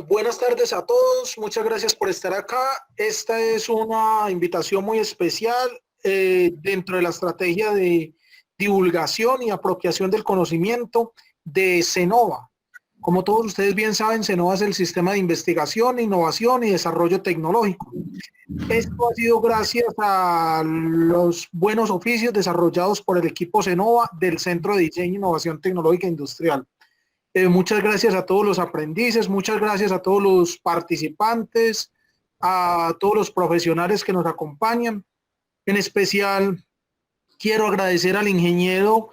Buenas tardes a todos, muchas gracias por estar acá. Esta es una invitación muy especial dentro de la estrategia de divulgación y apropiación del conocimiento de CENOVA. Como todos ustedes bien saben, CENOVA es el sistema de investigación, innovación y desarrollo tecnológico. Esto ha sido gracias a los buenos oficios desarrollados por el equipo CENOVA del Centro de Diseño e Innovación Tecnológica Industrial. Muchas gracias a todos los aprendices, muchas gracias a todos los participantes, a todos los profesionales que nos acompañan. En especial, quiero agradecer al ingeniero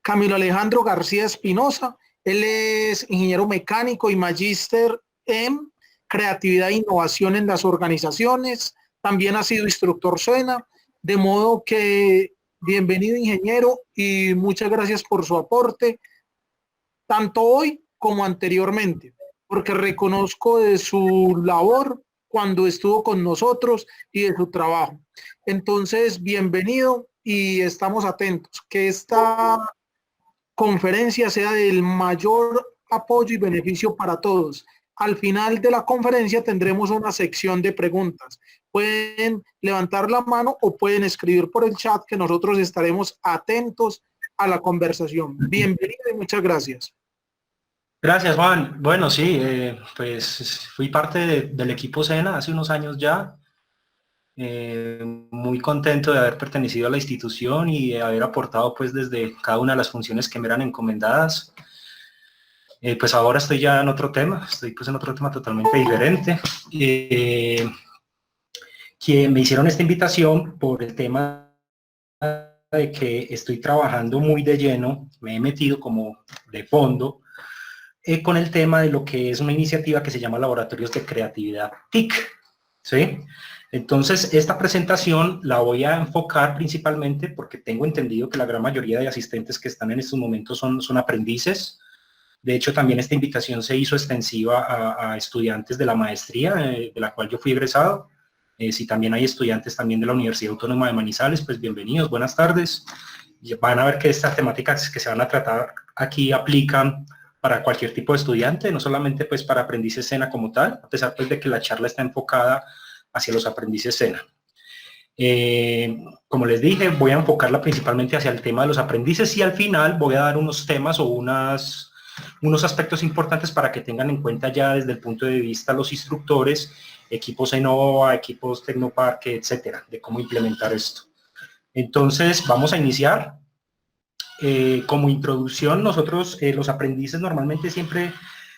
Camilo Alejandro García Espinosa. Él es ingeniero mecánico y magíster en creatividad e innovación en las organizaciones. También ha sido instructor SENA, de modo que bienvenido, ingeniero, y muchas gracias por su aporte, tanto hoy como anteriormente, porque reconozco de su labor cuando estuvo con nosotros y de su trabajo. Entonces, bienvenido y estamos atentos que esta conferencia sea del mayor apoyo y beneficio para todos. Al final de la conferencia tendremos una sección de preguntas. Pueden levantar la mano o pueden escribir por el chat, que nosotros estaremos atentos a la conversación. Bienvenido y muchas gracias. Gracias, Juan. Bueno, sí, pues fui parte del equipo SENA hace unos años ya. Muy contento de haber pertenecido a la institución y de haber aportado pues desde cada una de las funciones que me eran encomendadas. Pues ahora estoy ya en otro tema, estoy pues en otro tema totalmente diferente. Que me hicieron esta invitación por el tema de que estoy trabajando muy de lleno, me he metido como de fondo con el tema de lo que es una iniciativa que se llama Laboratorios de Creatividad TIC, ¿sí? Entonces, esta presentación la voy a enfocar principalmente porque tengo entendido que la gran mayoría de asistentes que están en estos momentos son aprendices. De hecho, también esta invitación se hizo extensiva a estudiantes de la maestría, de la cual yo fui egresado. Si también hay estudiantes también de la Universidad Autónoma de Manizales, pues bienvenidos, buenas tardes. Van a ver que estas temáticas que se van a tratar aquí aplican para cualquier tipo de estudiante, no solamente pues para aprendices SENA como tal, a pesar pues de que la charla está enfocada hacia los aprendices SENA. Como les dije, voy a enfocarla principalmente hacia el tema de los aprendices y al final voy a dar unos temas o unos aspectos importantes para que tengan en cuenta ya desde el punto de vista los instructores, equipos CENOVA, equipos Tecnoparque, etcétera, de cómo implementar esto. Entonces, vamos a iniciar. Como introducción, nosotros, los aprendices normalmente siempre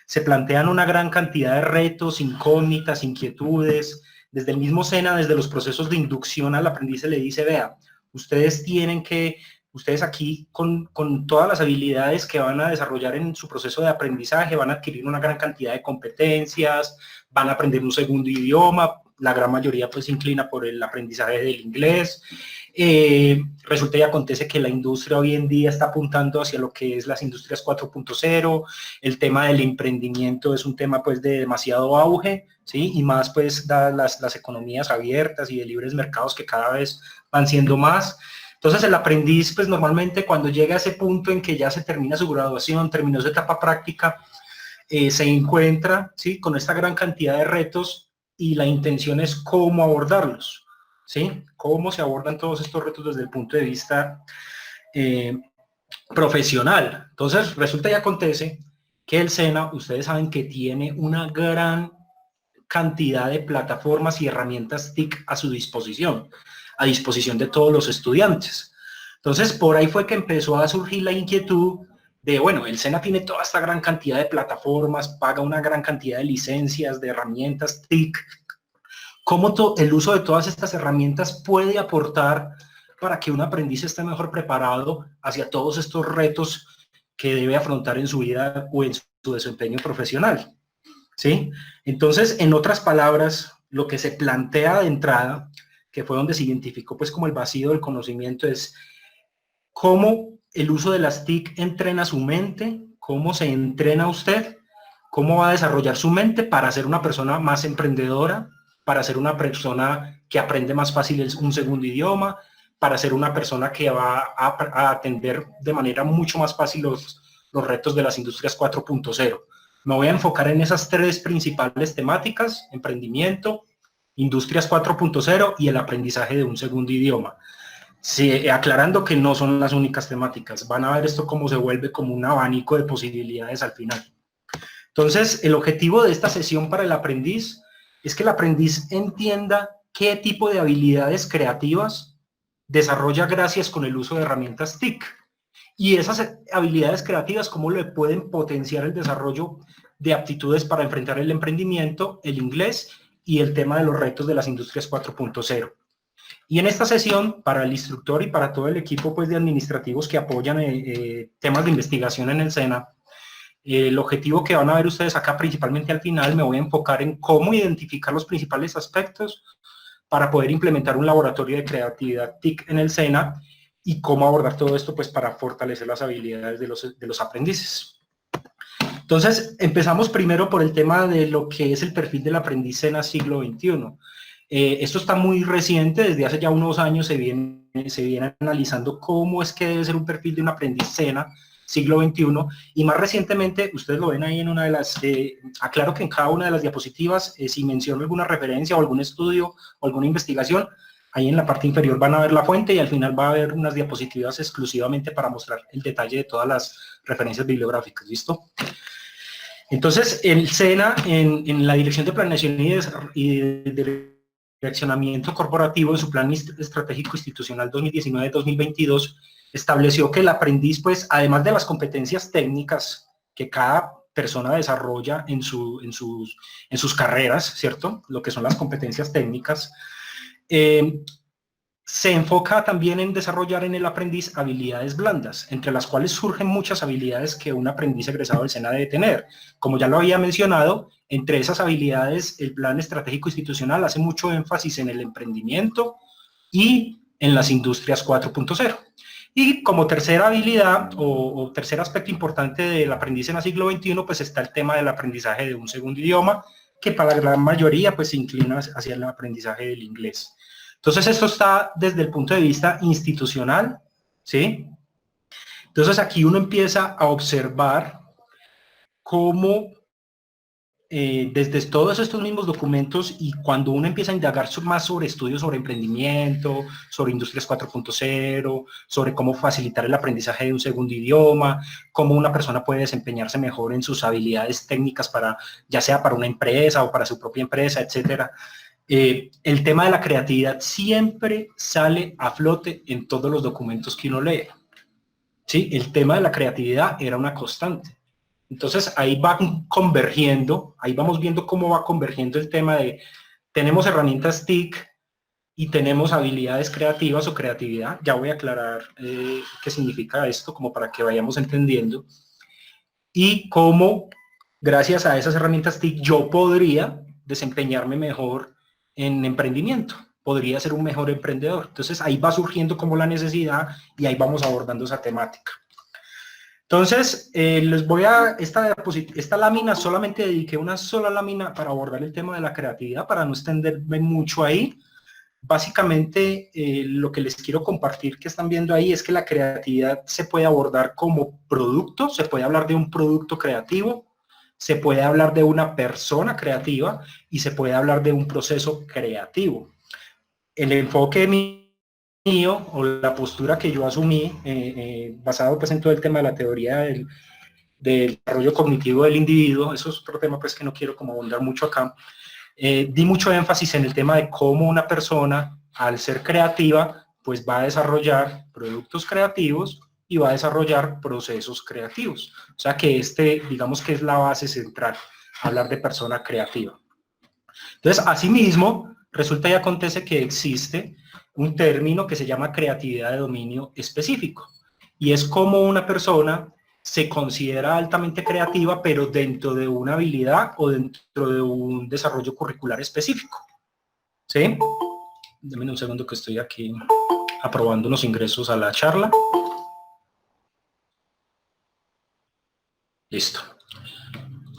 se plantean una gran cantidad de retos, incógnitas, inquietudes. Desde el mismo SENA, desde los procesos de inducción al aprendiz se le dice, vea, ustedes aquí con todas las habilidades que van a desarrollar en su proceso de aprendizaje, van a adquirir una gran cantidad de competencias, van a aprender un segundo idioma, la gran mayoría pues se inclina por el aprendizaje del inglés. Resulta y acontece que la industria hoy en día está apuntando hacia lo que es las industrias 4.0, el tema del emprendimiento es un tema pues de demasiado auge, ¿sí? Y más pues dadas las economías abiertas y de libres mercados que cada vez van siendo más. Entonces el aprendiz pues normalmente cuando llega a ese punto en que ya se termina su graduación, terminó su etapa práctica, se encuentra, ¿sí? Con esta gran cantidad de retos y la intención es cómo abordarlos, ¿sí? Cómo se abordan todos estos retos desde el punto de vista profesional. Entonces, resulta y acontece que el SENA, ustedes saben que tiene una gran cantidad de plataformas y herramientas TIC a su disposición, a disposición de todos los estudiantes. Entonces, por ahí fue que empezó a surgir la inquietud de, bueno, el SENA tiene toda esta gran cantidad de plataformas, paga una gran cantidad de licencias, de herramientas TIC. ¿Cómo el uso de todas estas herramientas puede aportar para que un aprendiz esté mejor preparado hacia todos estos retos que debe afrontar en su vida o en su desempeño profesional? ¿Sí? Entonces, en otras palabras, lo que se plantea de entrada, que fue donde se identificó pues como el vacío del conocimiento, es cómo el uso de las TIC entrena su mente, cómo se entrena usted, cómo va a desarrollar su mente para ser una persona más emprendedora, para ser una persona que aprende más fácil un segundo idioma, para ser una persona que va a atender de manera mucho más fácil los retos de las industrias 4.0. Me voy a enfocar en esas tres principales temáticas: emprendimiento, industrias 4.0 y el aprendizaje de un segundo idioma. Sí, aclarando que no son las únicas temáticas. Van a ver esto cómo se vuelve como un abanico de posibilidades al final. Entonces, el objetivo de esta sesión para el aprendiz es que el aprendiz entienda qué tipo de habilidades creativas desarrolla gracias con el uso de herramientas TIC. Y esas habilidades creativas, cómo le pueden potenciar el desarrollo de aptitudes para enfrentar el emprendimiento, el inglés y el tema de los retos de las industrias 4.0. Y en esta sesión, para el instructor y para todo el equipo pues, de administrativos que apoyan temas de investigación en el SENA, el objetivo que van a ver ustedes acá principalmente al final, me voy a enfocar en cómo identificar los principales aspectos para poder implementar un laboratorio de creatividad TIC en el SENA y cómo abordar todo esto pues, para fortalecer las habilidades de los aprendices. Entonces, empezamos primero por el tema de lo que es el perfil del aprendiz SENA siglo XXI. Esto está muy reciente, desde hace ya unos años se viene analizando cómo es que debe ser un perfil de un aprendiz SENA siglo XXI, y más recientemente, ustedes lo ven ahí en una de las, aclaro que en cada una de las diapositivas, si menciono alguna referencia o algún estudio o alguna investigación, ahí en la parte inferior van a ver la fuente y al final va a haber unas diapositivas exclusivamente para mostrar el detalle de todas las referencias bibliográficas, ¿listo? Entonces, el SENA, en la Dirección de Planeación y de Direccionamiento Corporativo, en su Plan Estratégico Institucional 2019-2022, estableció que el aprendiz, pues, además de las competencias técnicas que cada persona desarrolla en sus carreras, ¿cierto? Lo que son las competencias técnicas, se enfoca también en desarrollar en el aprendiz habilidades blandas, entre las cuales surgen muchas habilidades que un aprendiz egresado del SENA debe tener. Como ya lo había mencionado, entre esas habilidades, el Plan Estratégico Institucional hace mucho énfasis en el emprendimiento y en las industrias 4.0. Y como tercera habilidad o tercer aspecto importante del aprendiz en el siglo XXI, pues está el tema del aprendizaje de un segundo idioma, que para la gran mayoría pues se inclina hacia el aprendizaje del inglés. Entonces esto está desde el punto de vista institucional, ¿sí? Entonces aquí uno empieza a observar cómo desde todos estos mismos documentos y cuando uno empieza a indagar más sobre estudios sobre emprendimiento, sobre industrias 4.0, sobre cómo facilitar el aprendizaje de un segundo idioma, cómo una persona puede desempeñarse mejor en sus habilidades técnicas para, ya sea para una empresa o para su propia empresa, etcétera. El tema de la creatividad siempre sale a flote en todos los documentos que uno lee. ¿Sí? El tema de la creatividad era una constante. Entonces ahí va convergiendo, ahí vamos viendo cómo va convergiendo el tema de, tenemos herramientas TIC y tenemos habilidades creativas o creatividad. Ya voy a aclarar qué significa esto, como para que vayamos entendiendo. Y cómo, gracias a esas herramientas TIC, yo podría desempeñarme mejor en emprendimiento, podría ser un mejor emprendedor. Entonces ahí va surgiendo como la necesidad y ahí vamos abordando esa temática. Entonces, les voy a, esta lámina solamente dediqué una sola lámina para abordar el tema de la creatividad, para no extenderme mucho ahí. Básicamente, lo que les quiero compartir que están viendo ahí es que la creatividad se puede abordar como producto, se puede hablar de un producto creativo, se puede hablar de una persona creativa y se puede hablar de un proceso creativo. El enfoque mío o la postura que yo asumí, basado pues en todo el tema de la teoría del desarrollo cognitivo del individuo, eso es otro tema pues que no quiero como abundar mucho acá, di mucho énfasis en el tema de cómo una persona, al ser creativa, pues va a desarrollar productos creativos y va a desarrollar procesos creativos. O sea que digamos que es la base central, hablar de persona creativa. Entonces, asimismo, resulta y acontece que existe un término que se llama creatividad de dominio específico, y es como una persona se considera altamente creativa, pero dentro de una habilidad o dentro de un desarrollo curricular específico. ¿Sí? Denme un segundo que estoy aquí aprobando unos ingresos a la charla. Listo.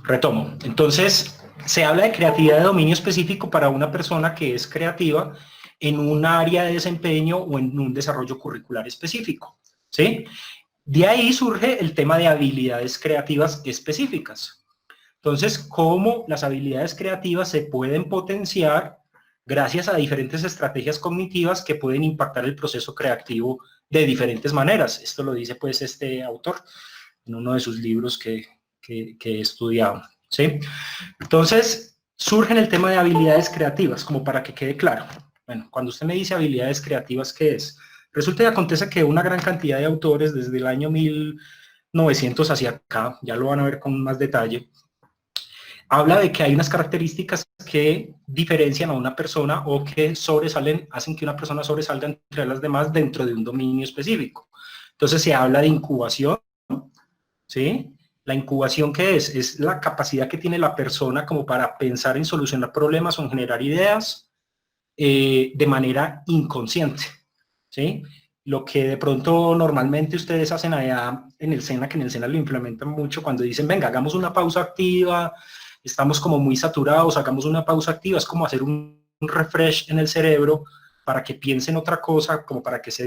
Retomo. Entonces, se habla de creatividad de dominio específico para una persona que es creativa en un área de desempeño o en un desarrollo curricular específico, ¿sí? De ahí surge el tema de habilidades creativas específicas. Entonces, cómo las habilidades creativas se pueden potenciar gracias a diferentes estrategias cognitivas que pueden impactar el proceso creativo de diferentes maneras. Esto lo dice pues este autor en uno de sus libros que he estudiado, ¿sí? Entonces, surge el tema de habilidades creativas, como para que quede claro. Bueno, cuando usted me dice habilidades creativas, ¿qué es? Resulta y acontece que una gran cantidad de autores desde el año 1900 hacia acá, ya lo van a ver con más detalle, habla de que hay unas características que diferencian a una persona o que sobresalen, hacen que una persona sobresalga entre las demás dentro de un dominio específico. Entonces se habla de incubación, ¿sí? La incubación, ¿qué es? Es la capacidad que tiene la persona como para pensar en solucionar problemas o en generar ideas de manera inconsciente, ¿sí? Lo que de pronto normalmente ustedes hacen allá en el SENA, que en el SENA lo implementan mucho cuando dicen, venga, hagamos una pausa activa, estamos como muy saturados, hagamos una pausa activa, es como hacer un refresh en el cerebro para que piense en otra cosa, como para que se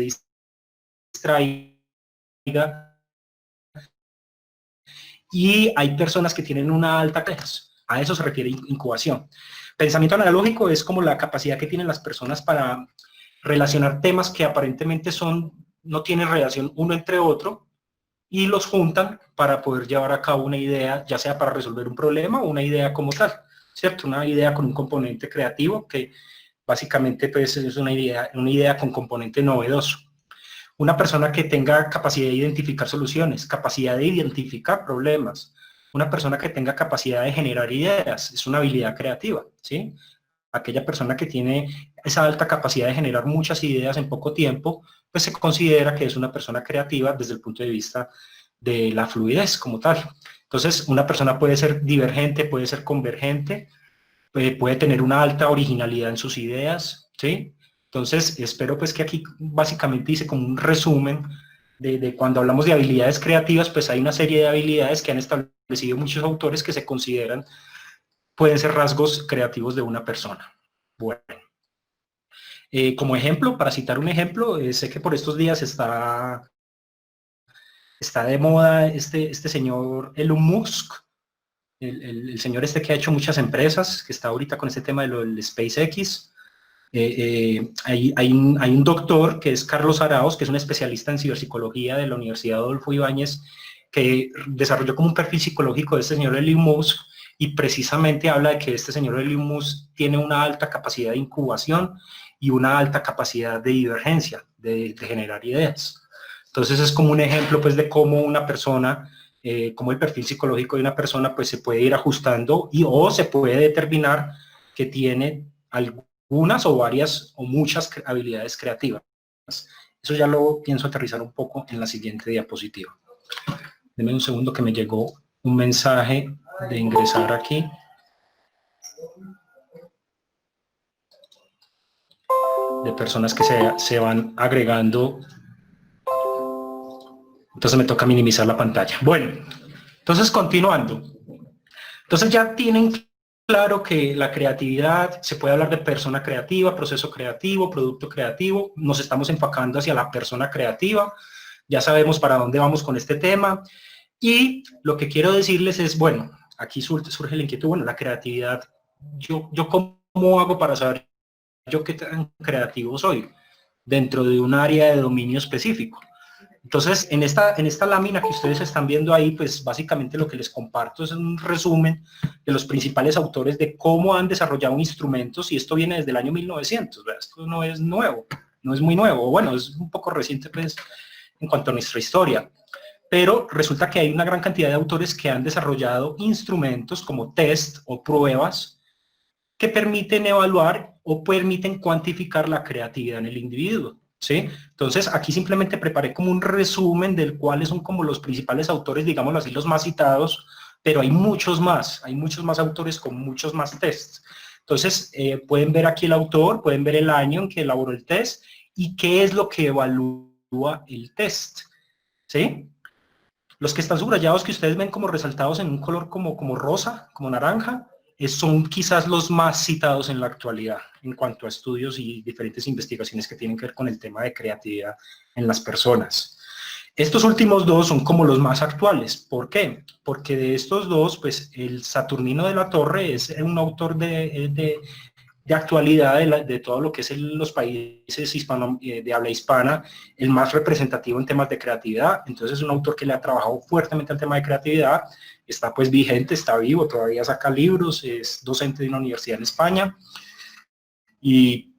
distraiga. Y hay personas que tienen una alta a eso se refiere incubación. Pensamiento analógico es como la capacidad que tienen las personas para relacionar temas que aparentemente no tienen relación uno entre otro y los juntan para poder llevar a cabo una idea, ya sea para resolver un problema o una idea como tal, ¿cierto? Una idea con un componente creativo que básicamente pues, es una idea con componente novedoso. Una persona que tenga capacidad de identificar soluciones, capacidad de identificar problemas, una persona que tenga capacidad de generar ideas, es una habilidad creativa, ¿sí? Aquella persona que tiene esa alta capacidad de generar muchas ideas en poco tiempo, pues se considera que es una persona creativa desde el punto de vista de la fluidez como tal. Entonces, una persona puede ser divergente, puede ser convergente, puede tener una alta originalidad en sus ideas, ¿sí? Entonces, espero pues que aquí básicamente hice como un resumen de cuando hablamos de habilidades creativas, pues hay una serie de habilidades que han establecido muchos autores que se consideran, pueden ser rasgos creativos de una persona. Bueno, como ejemplo, para citar un ejemplo, sé que por estos días está de moda este señor Elon Musk, el señor este que ha hecho muchas empresas, que está ahorita con este tema de lo del SpaceX. Hay un doctor que es Carlos Arauz, que es un especialista en ciberpsicología de la Universidad Adolfo Ibáñez, que desarrolló como un perfil psicológico de este señor Elon Musk y precisamente habla de que este señor Elon Musk tiene una alta capacidad de incubación y una alta capacidad de divergencia, de generar ideas. Entonces es como un ejemplo pues de cómo una persona, como el perfil psicológico de una persona pues se puede ir ajustando o se puede determinar que tiene algunas o varias o muchas habilidades creativas. Eso ya lo pienso aterrizar un poco en la siguiente diapositiva. Denme un segundo que me llegó un mensaje de ingresar aquí. De personas que se van agregando. Entonces me toca minimizar la pantalla. Bueno, entonces continuando. Entonces ya tienen claro que la creatividad, se puede hablar de persona creativa, proceso creativo, producto creativo. Nos estamos enfocando hacia la persona creativa. Ya sabemos para dónde vamos con este tema. Y lo que quiero decirles es, bueno, aquí surge la inquietud, bueno, la creatividad, yo ¿cómo hago para saber yo qué tan creativo soy dentro de un área de dominio específico? Entonces, en esta lámina que ustedes están viendo ahí, pues básicamente lo que les comparto es un resumen de los principales autores de cómo han desarrollado instrumentos, y esto viene desde el año 1900, ¿verdad? Esto no es nuevo, no es muy nuevo, bueno, es un poco reciente pues en cuanto a nuestra historia, pero resulta que hay una gran cantidad de autores que han desarrollado instrumentos como test o pruebas que permiten evaluar o permiten cuantificar la creatividad en el individuo. ¿Sí? Entonces, aquí simplemente preparé como un resumen del cuáles son como los principales autores, digámoslo así, los más citados, pero hay muchos más autores con muchos más tests. Entonces, pueden ver aquí el autor, pueden ver el año en que elaboró el test y qué es lo que evalúa el test. ¿Sí? Los que están subrayados, que ustedes ven como resaltados en un color como rosa, como naranja, son quizás los más citados en la actualidad en cuanto a estudios y diferentes investigaciones que tienen que ver con el tema de creatividad en las personas. Estos últimos dos son como los más actuales. ¿Por qué? Porque de estos dos, pues el Saturnino de la Torre es un autor de actualidad de todo lo que es los países de habla hispana, el más representativo en temas de creatividad. Entonces es un autor que le ha trabajado fuertemente al tema de creatividad, está pues vigente, está vivo, todavía saca libros, es docente de una universidad en España. Y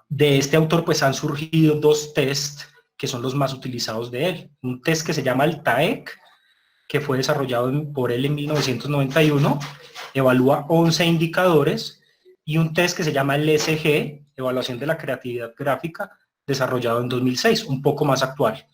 de este autor pues han surgido dos tests que son los más utilizados de él. Un test que se llama el TAEC, que fue desarrollado por él en 1991, evalúa 11 indicadores, y un test que se llama el ESG, Evaluación de la Creatividad Gráfica, desarrollado en 2006, un poco más actual.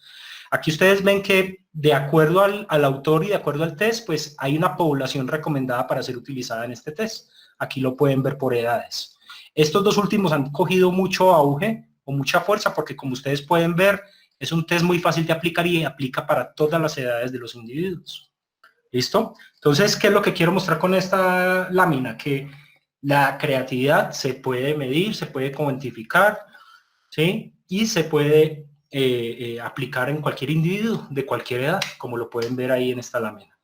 Aquí ustedes ven que de acuerdo al autor y de acuerdo al test, pues hay una población recomendada para ser utilizada en este test. Aquí lo pueden ver por edades. Estos dos últimos han cogido mucho auge o mucha fuerza porque, como ustedes pueden ver, es un test muy fácil de aplicar y aplica para todas las edades de los individuos. ¿Listo? Entonces, ¿qué es lo que quiero mostrar con esta lámina? Que la creatividad se puede medir, se puede cuantificar, ¿sí? Y se puede aplicar en cualquier individuo de cualquier edad, como lo pueden ver ahí en esta lámina.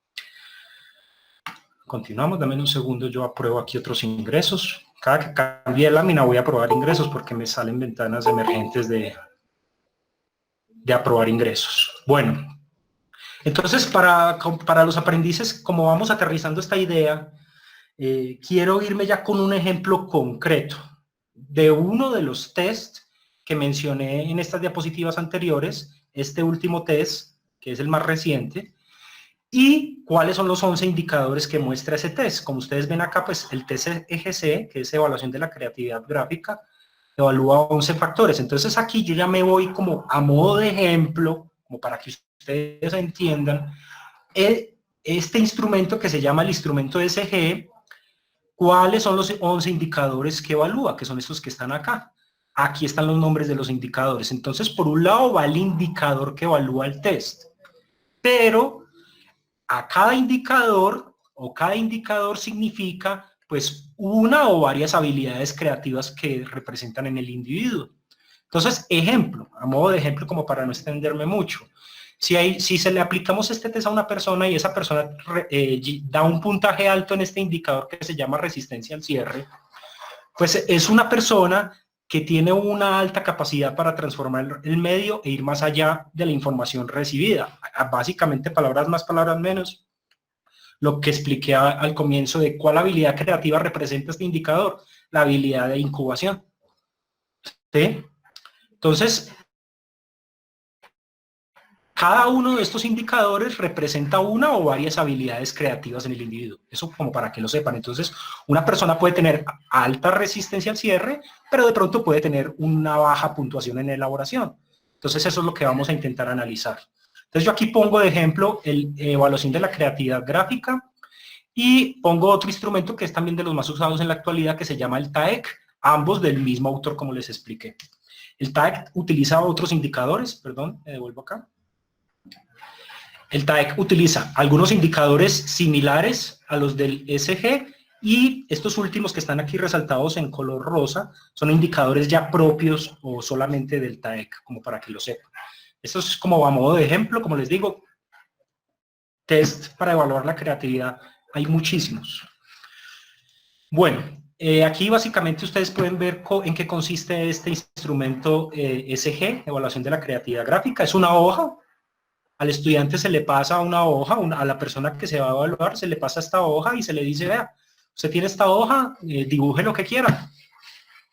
Continuamos, dame un segundo, yo apruebo aquí otros ingresos. Cada que cambie de lámina voy a aprobar ingresos porque me salen ventanas emergentes de aprobar ingresos. Bueno, entonces para los aprendices, como vamos aterrizando esta idea, quiero irme ya con un ejemplo concreto de uno de los tests que mencioné en estas diapositivas anteriores, este último test, que es el más reciente, y cuáles son los 11 indicadores que muestra ese test. Como ustedes ven acá, pues el test EGC, que es Evaluación de la Creatividad Gráfica, evalúa 11 factores. Entonces aquí yo ya me voy como a modo de ejemplo, como para que ustedes entiendan, este instrumento que se llama el instrumento ESG, ¿cuáles son los 11 indicadores que evalúa? Que son estos que están acá. Aquí están los nombres de los indicadores. Entonces, por un lado va el indicador que evalúa el test, pero a cada indicador significa pues una o varias habilidades creativas que representan en el individuo. Entonces, ejemplo, a modo de ejemplo, como para no extenderme mucho, si se le aplicamos este test a una persona y esa persona da un puntaje alto en este indicador que se llama resistencia al cierre, pues es una persona que tiene una alta capacidad para transformar el medio e ir más allá de la información recibida. Básicamente, palabras más, palabras menos, lo que expliqué al comienzo de cuál habilidad creativa representa este indicador, la habilidad de incubación. ¿Sí? Entonces, cada uno de estos indicadores representa una o varias habilidades creativas en el individuo. Eso como para que lo sepan. Entonces, una persona puede tener alta resistencia al cierre, pero de pronto puede tener una baja puntuación en elaboración. Entonces, eso es lo que vamos a intentar analizar. Entonces, yo aquí pongo de ejemplo evaluación de la creatividad gráfica y pongo otro instrumento que es también de los más usados en la actualidad, que se llama el TAEC, ambos del mismo autor, como les expliqué. El TAEC utiliza otros indicadores, perdón, me devuelvo acá. El TAEC utiliza algunos indicadores similares a los del ESG y estos últimos que están aquí resaltados en color rosa son indicadores ya propios o solamente del TAEC, como para que lo sepan. Esto es como a modo de ejemplo, como les digo, test para evaluar la creatividad, hay muchísimos. Bueno, aquí básicamente ustedes pueden ver en qué consiste este instrumento ESG, Evaluación de la Creatividad Gráfica. Es una hoja. Al estudiante se le pasa una hoja, a la persona que se va a evaluar se le pasa esta hoja y se le dice, vea, usted tiene esta hoja, dibuje lo que quiera,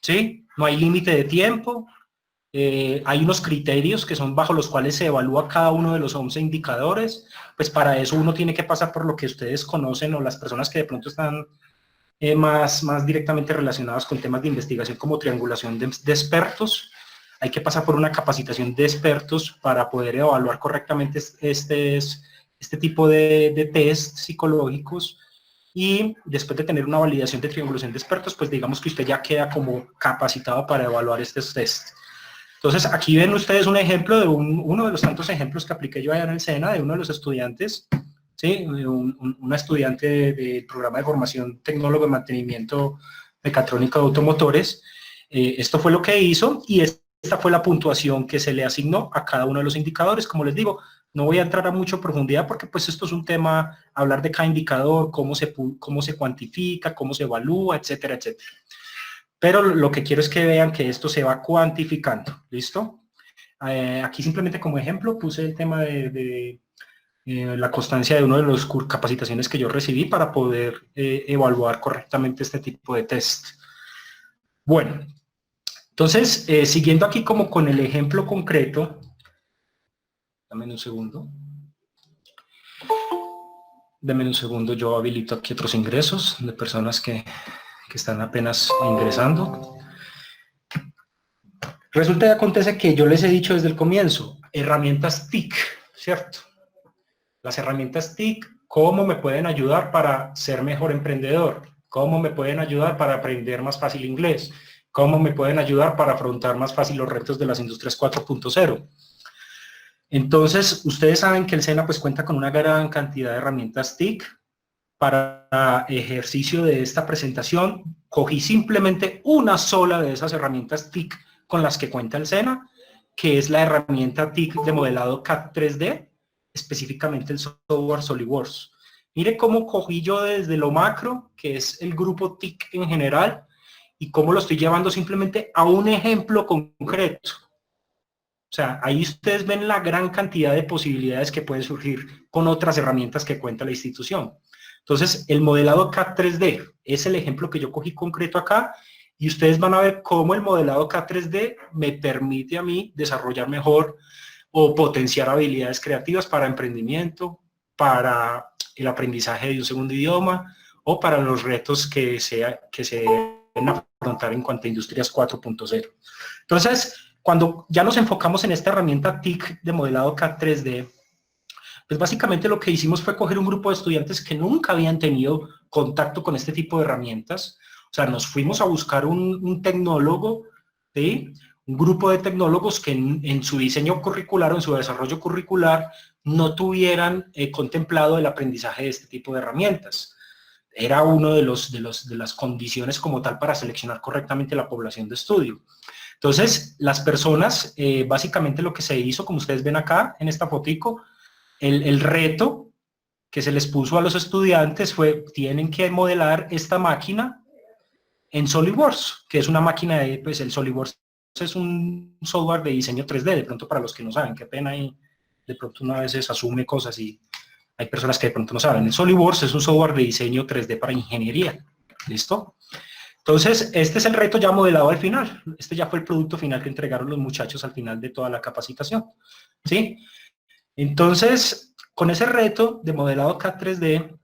¿sí? No hay límite de tiempo, hay unos criterios que son bajo los cuales se evalúa cada uno de los 11 indicadores, pues para eso uno tiene que pasar por lo que ustedes conocen o las personas que de pronto están más directamente relacionadas con temas de investigación como triangulación de expertos. Hay que pasar por una capacitación de expertos para poder evaluar correctamente este tipo de test psicológicos, y después de tener una validación de triangulación de expertos, pues digamos que usted ya queda como capacitado para evaluar estos tests. Entonces aquí ven ustedes un ejemplo de uno de los tantos ejemplos que apliqué yo allá en el SENA de uno de los estudiantes, ¿sí? Una estudiante del programa de formación tecnólogo de mantenimiento mecatrónico de automotores. Esto fue lo que hizo y esta fue la puntuación que se le asignó a cada uno de los indicadores. Como les digo, No voy a entrar a mucha profundidad porque pues esto es un tema, hablar de cada indicador, cómo se cuantifica, cómo se evalúa, etcétera, etcétera. Pero lo que quiero es que vean que esto se va cuantificando, ¿listo? Aquí simplemente como ejemplo puse el tema de la constancia de uno de los capacitaciones que yo recibí para poder evaluar correctamente este tipo de test. Bueno, entonces, siguiendo aquí como con el ejemplo concreto, dame un segundo. Deme un segundo, yo habilito aquí otros ingresos de personas que están apenas ingresando. Resulta y acontece que yo les he dicho desde el comienzo, herramientas TIC, ¿cierto? Las herramientas TIC, ¿cómo me pueden ayudar para ser mejor emprendedor? ¿Cómo me pueden ayudar para aprender más fácil inglés? ¿Cómo me pueden ayudar para afrontar más fácil los retos de las industrias 4.0? Entonces, ustedes saben que el SENA pues cuenta con una gran cantidad de herramientas TIC. Para ejercicio de esta presentación, cogí simplemente una sola de esas herramientas TIC con las que cuenta el SENA, que es la herramienta TIC de modelado CAD 3D, específicamente el software SolidWorks. Mire cómo cogí yo desde lo macro, que es el grupo TIC en general, y cómo lo estoy llevando simplemente a un ejemplo concreto. O sea, ahí ustedes ven la gran cantidad de posibilidades que pueden surgir con otras herramientas que cuenta la institución. Entonces, el modelado CAD 3D es el ejemplo que yo cogí concreto acá, y ustedes van a ver cómo el modelado CAD 3D me permite a mí desarrollar mejor o potenciar habilidades creativas para emprendimiento, para el aprendizaje de un segundo idioma o para los retos que se deben afrontar en cuanto a industrias 4.0. Entonces, cuando ya nos enfocamos en esta herramienta TIC de modelado CAD 3D, pues básicamente lo que hicimos fue coger un grupo de estudiantes que nunca habían tenido contacto con este tipo de herramientas. O sea, nos fuimos a buscar un tecnólogo, ¿sí? Un grupo de tecnólogos que en su diseño curricular o en su desarrollo curricular no tuvieran contemplado el aprendizaje de este tipo de herramientas. Era uno de las condiciones como tal para seleccionar correctamente la población de estudio. Entonces, las personas, básicamente lo que se hizo, como ustedes ven acá en esta fotico, el reto que se les puso a los estudiantes fue, tienen que modelar esta máquina en SolidWorks, que es una máquina de, pues el SolidWorks es un software de diseño 3D, de pronto para los que no saben, qué pena ahí, de pronto una vez asume cosas y hay personas que de pronto no saben. El SolidWorks es un software de diseño 3D para ingeniería, ¿listo? Entonces, este es el reto ya modelado al final, este ya fue el producto final que entregaron los muchachos al final de toda la capacitación, ¿sí? Entonces, con ese reto de modelado CAD 3D,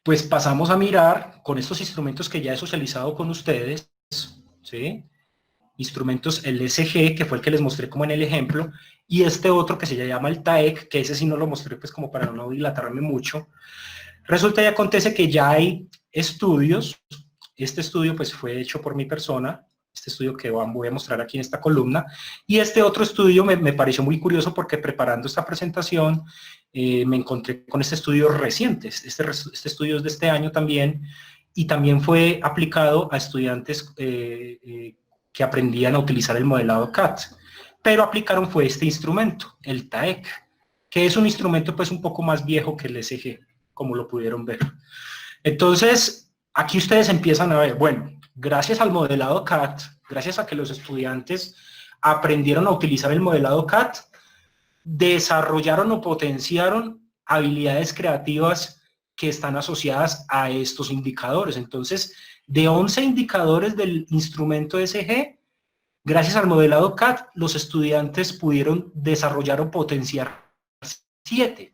pues pasamos a mirar con estos instrumentos que ya he socializado con ustedes, ¿sí? Instrumentos LSG, que fue el que les mostré como en el ejemplo, y este otro que se llama el TAEC, que ese sí no lo mostré pues como para no dilatarme mucho. Resulta y acontece que ya hay estudios, este estudio pues fue hecho por mi persona, este estudio que voy a mostrar aquí en esta columna, y este otro estudio me pareció muy curioso porque preparando esta presentación me encontré con este estudio reciente, este estudio es de este año también, y también fue aplicado a estudiantes que aprendían a utilizar el modelado CAD, pero aplicaron fue este instrumento, el TAEC, que es un instrumento pues un poco más viejo que el SG, como lo pudieron ver. Entonces, aquí ustedes empiezan a ver, bueno, gracias al modelado CAD, gracias a que los estudiantes aprendieron a utilizar el modelado CAD, desarrollaron o potenciaron habilidades creativas que están asociadas a estos indicadores. Entonces, de 11 indicadores del instrumento SG, gracias al modelado CAD, los estudiantes pudieron desarrollar o potenciar 7.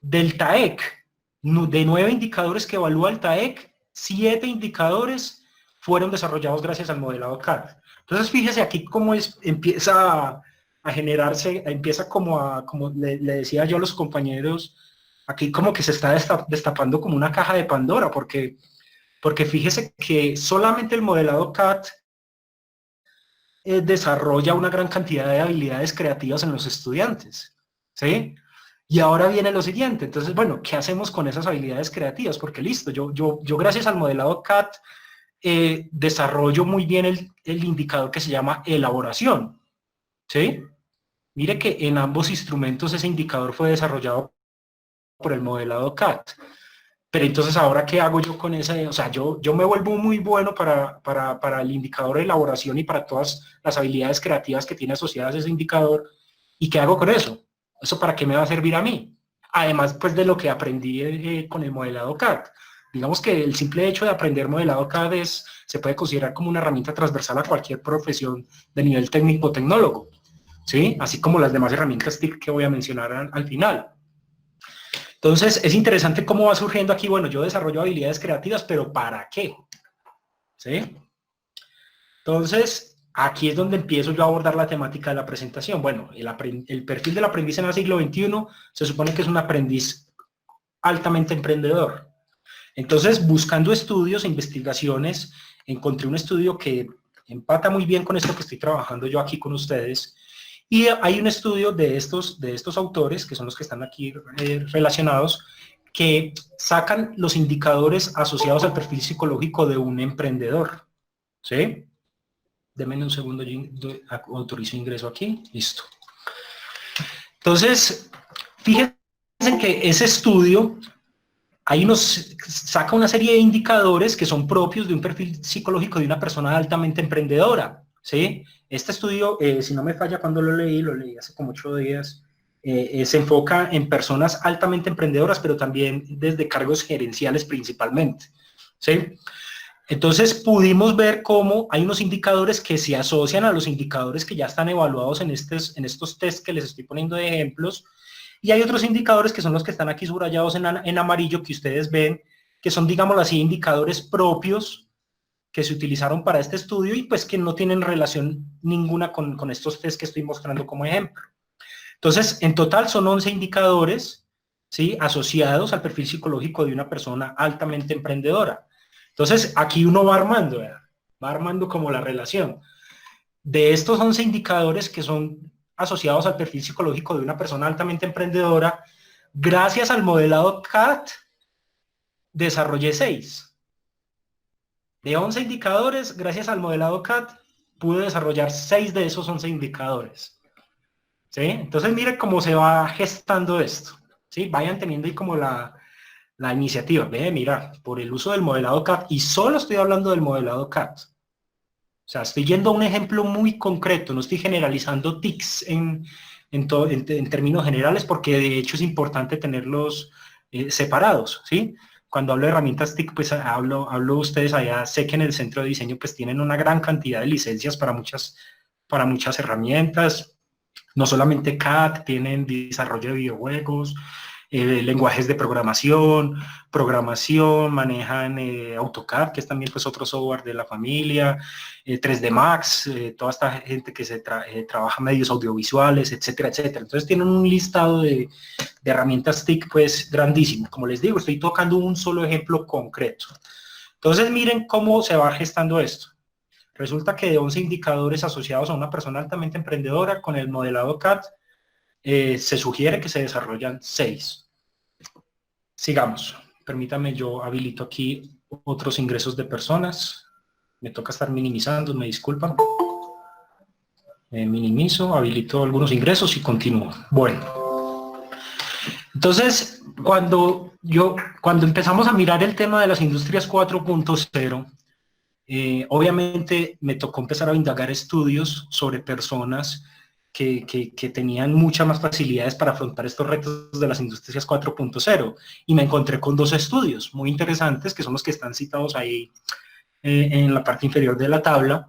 Del TAEC, de 9 indicadores que evalúa el TAEC, 7 indicadores fueron desarrollados gracias al modelado CAD. Entonces, fíjese aquí cómo empieza a generarse, empieza como le decía yo a los compañeros, aquí como que se está destapando como una caja de Pandora, porque fíjese que solamente el modelado CAD desarrolla una gran cantidad de habilidades creativas en los estudiantes, ¿sí? Y ahora viene lo siguiente, entonces, bueno, ¿qué hacemos con esas habilidades creativas? Porque listo, yo gracias al modelado CAD desarrollo muy bien el indicador que se llama elaboración, ¿sí? Mire que en ambos instrumentos ese indicador fue desarrollado por el modelado CAT. Pero entonces, ¿ahora qué hago yo con ese? O sea, yo me vuelvo muy bueno para el indicador de elaboración y para todas las habilidades creativas que tiene asociadas ese indicador. ¿Y qué hago con eso? ¿Eso para qué me va a servir a mí? Además, pues, de lo que aprendí con el modelado CAD. Digamos que el simple hecho de aprender modelado CAD se puede considerar como una herramienta transversal a cualquier profesión de nivel técnico-tecnólogo, ¿sí? Así como las demás herramientas TIC que voy a mencionar al final. Entonces, es interesante cómo va surgiendo aquí, bueno, yo desarrollo habilidades creativas, pero ¿para qué? ¿Sí? Entonces, aquí es donde empiezo yo a abordar la temática de la presentación. Bueno, el perfil del aprendiz en el siglo XXI se supone que es un aprendiz altamente emprendedor. Entonces, buscando estudios e investigaciones, encontré un estudio que empata muy bien con esto que estoy trabajando yo aquí con ustedes. Y hay un estudio de estos autores, que son los que están aquí relacionados, que sacan los indicadores asociados al perfil psicológico de un emprendedor. ¿Sí? Denme un segundo, yo autorizo ingreso aquí. Listo. Entonces, fíjense que ese estudio saca una serie de indicadores que son propios de un perfil psicológico de una persona altamente emprendedora. ¿Sí? Este estudio, si no me falla cuando lo leí hace como 8 días, se enfoca en personas altamente emprendedoras, pero también desde cargos gerenciales principalmente. ¿Sí? Entonces pudimos ver cómo hay unos indicadores que se asocian a los indicadores que ya están evaluados en estos tests que les estoy poniendo de ejemplos, y hay otros indicadores que son los que están aquí subrayados en amarillo que ustedes ven, que son, digámoslo así, indicadores propios que se utilizaron para este estudio y pues que no tienen relación ninguna con estos test que estoy mostrando como ejemplo. Entonces, en total son 11 indicadores, ¿sí?, asociados al perfil psicológico de una persona altamente emprendedora. Entonces, aquí uno va armando, ¿verdad? Va armando como la relación. De estos 11 indicadores que son asociados al perfil psicológico de una persona altamente emprendedora, gracias al modelado CAT, desarrollé 6. De 11 indicadores, gracias al modelado CAT, pude desarrollar 6 de esos 11 indicadores. ¿Sí? Entonces, mire cómo se va gestando esto. ¿Sí? Vayan teniendo ahí como la iniciativa. Mira, por el uso del modelado CAT, y solo estoy hablando del modelado CAT. O sea, estoy yendo a un ejemplo muy concreto, no estoy generalizando TICs en términos generales, porque de hecho es importante tenerlos separados, ¿sí? Cuando hablo de herramientas TIC, pues hablo ustedes allá, sé que en el centro de diseño pues tienen una gran cantidad de licencias para muchas herramientas, no solamente CAD, tienen desarrollo de videojuegos, lenguajes de programación, manejan AutoCAD, que es también pues otro software de la familia, 3D Max, toda esta gente que trabaja medios audiovisuales, etcétera, etcétera. Entonces tienen un listado de herramientas TIC pues grandísimo. Como les digo, estoy tocando un solo ejemplo concreto. Entonces miren cómo se va gestando esto. Resulta que de 11 indicadores asociados a una persona altamente emprendedora con el modelado CAD, se sugiere que se desarrollan 6. Sigamos. Permítame, yo habilito aquí otros ingresos de personas. Me toca estar minimizando, me disculpan. Minimizo, habilito algunos ingresos y continúo. Bueno. Entonces, cuando empezamos a mirar el tema de las industrias 4.0, obviamente me tocó empezar a indagar estudios sobre personas que tenían muchas más facilidades para afrontar estos retos de las industrias 4.0, y me encontré con 2 estudios muy interesantes, que son los que están citados ahí en la parte inferior de la tabla.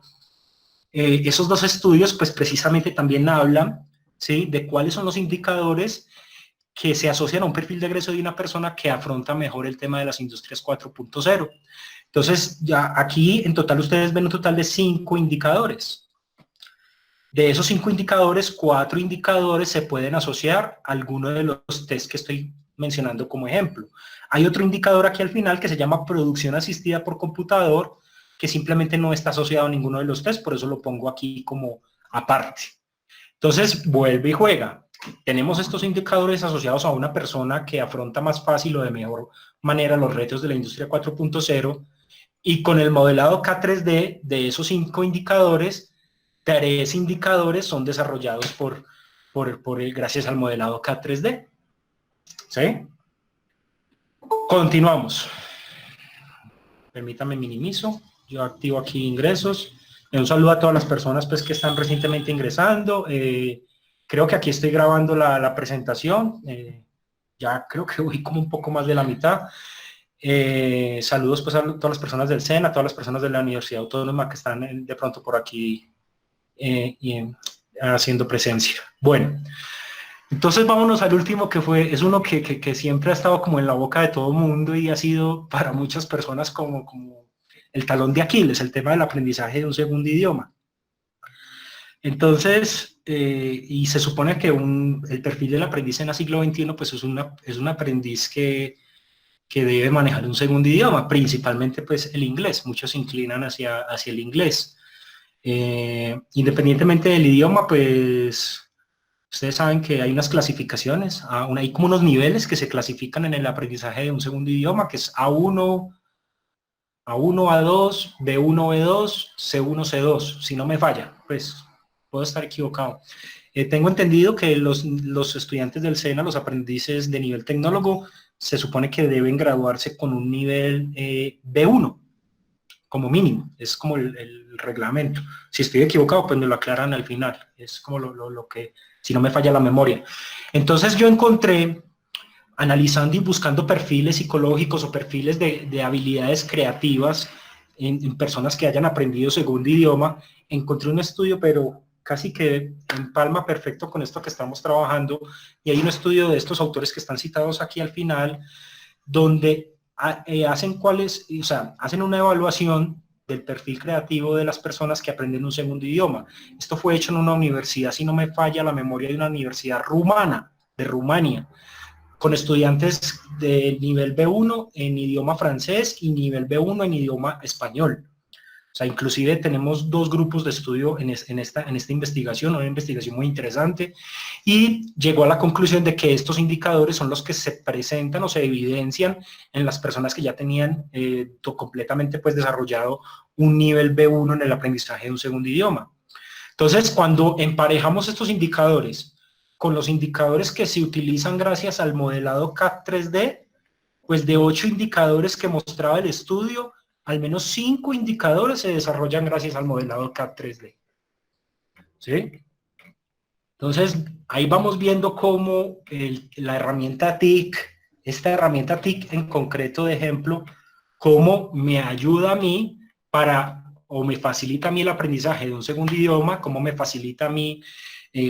Esos 2 estudios pues precisamente también hablan, ¿sí?, de cuáles son los indicadores que se asocian a un perfil de egreso de una persona que afronta mejor el tema de las industrias 4.0. Entonces, ya aquí en total ustedes ven un total de 5 indicadores. De esos 5 indicadores, 4 indicadores se pueden asociar a alguno de los test que estoy mencionando como ejemplo. Hay otro indicador aquí al final que se llama producción asistida por computador, que simplemente no está asociado a ninguno de los test, por eso lo pongo aquí como aparte. Entonces, vuelve y juega. Tenemos estos indicadores asociados a una persona que afronta más fácil o de mejor manera los retos de la industria 4.0, y con el modelado K3D de esos 5 indicadores, 3 indicadores son desarrollados por gracias al modelado CAD 3D. ¿Sí? Continuamos. Permítame, minimizo. Yo activo aquí ingresos. Un saludo a todas las personas pues, que están recientemente ingresando. Creo que aquí estoy grabando la presentación. Ya creo que voy como un poco más de la mitad. Saludos pues, a todas las personas del SENA, a todas las personas de la Universidad Autónoma que están de pronto por aquí haciendo presencia. Bueno, entonces vámonos al último, que es uno que siempre ha estado como en la boca de todo el mundo y ha sido para muchas personas como el talón de Aquiles, el tema del aprendizaje de un segundo idioma. Entonces, y se supone que el perfil del aprendiz en el siglo XXI pues es un aprendiz que debe manejar un segundo idioma, principalmente pues el inglés. Muchos se inclinan hacia el inglés. Independientemente del idioma, pues ustedes saben que hay unas clasificaciones, hay como unos niveles que se clasifican en el aprendizaje de un segundo idioma, que es A1, A2, B1, B2, C1, C2, si no me falla, pues puedo estar equivocado. Tengo entendido que los estudiantes del SENA, los aprendices de nivel tecnólogo, se supone que deben graduarse con un nivel B1, como mínimo, es como el reglamento. Si estoy equivocado, pues me lo aclaran al final, es como lo que, si no me falla la memoria. Entonces yo encontré, analizando y buscando perfiles psicológicos o perfiles de habilidades creativas en personas que hayan aprendido segundo idioma, encontré un estudio, pero casi que empalma perfecto con esto que estamos trabajando, y hay un estudio de estos autores que están citados aquí al final, donde hacen una evaluación del perfil creativo de las personas que aprenden un segundo idioma. Esto fue hecho en una universidad, si no me falla la memoria, de una universidad rumana, de Rumania, con estudiantes de nivel B1 en idioma francés y nivel B1 en idioma español. O sea, inclusive tenemos dos grupos de estudio en esta investigación, una investigación muy interesante, y llegó a la conclusión de que estos indicadores son los que se presentan o se evidencian en las personas que ya tenían completamente pues, desarrollado un nivel B1 en el aprendizaje de un segundo idioma. Entonces, cuando emparejamos estos indicadores con los indicadores que se utilizan gracias al modelado CAD 3D, pues de 8 indicadores que mostraba el estudio, al menos 5 indicadores se desarrollan gracias al modelado CAD 3D. ¿Sí? Entonces, ahí vamos viendo cómo la herramienta TIC, esta herramienta TIC en concreto de ejemplo, cómo me ayuda a mí o me facilita a mí el aprendizaje de un segundo idioma, cómo me facilita a mí,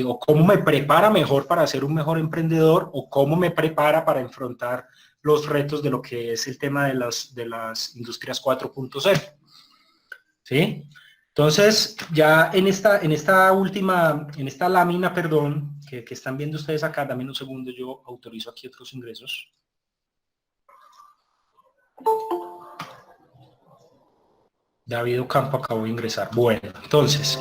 o cómo me prepara mejor para ser un mejor emprendedor, o cómo me prepara para enfrentar los retos de lo que es el tema de las industrias 4.0. ¿Sí? Entonces, ya en esta lámina, perdón, que están viendo ustedes acá, dame un segundo, yo autorizo aquí otros ingresos. David Ocampo acabó de ingresar. Bueno, entonces,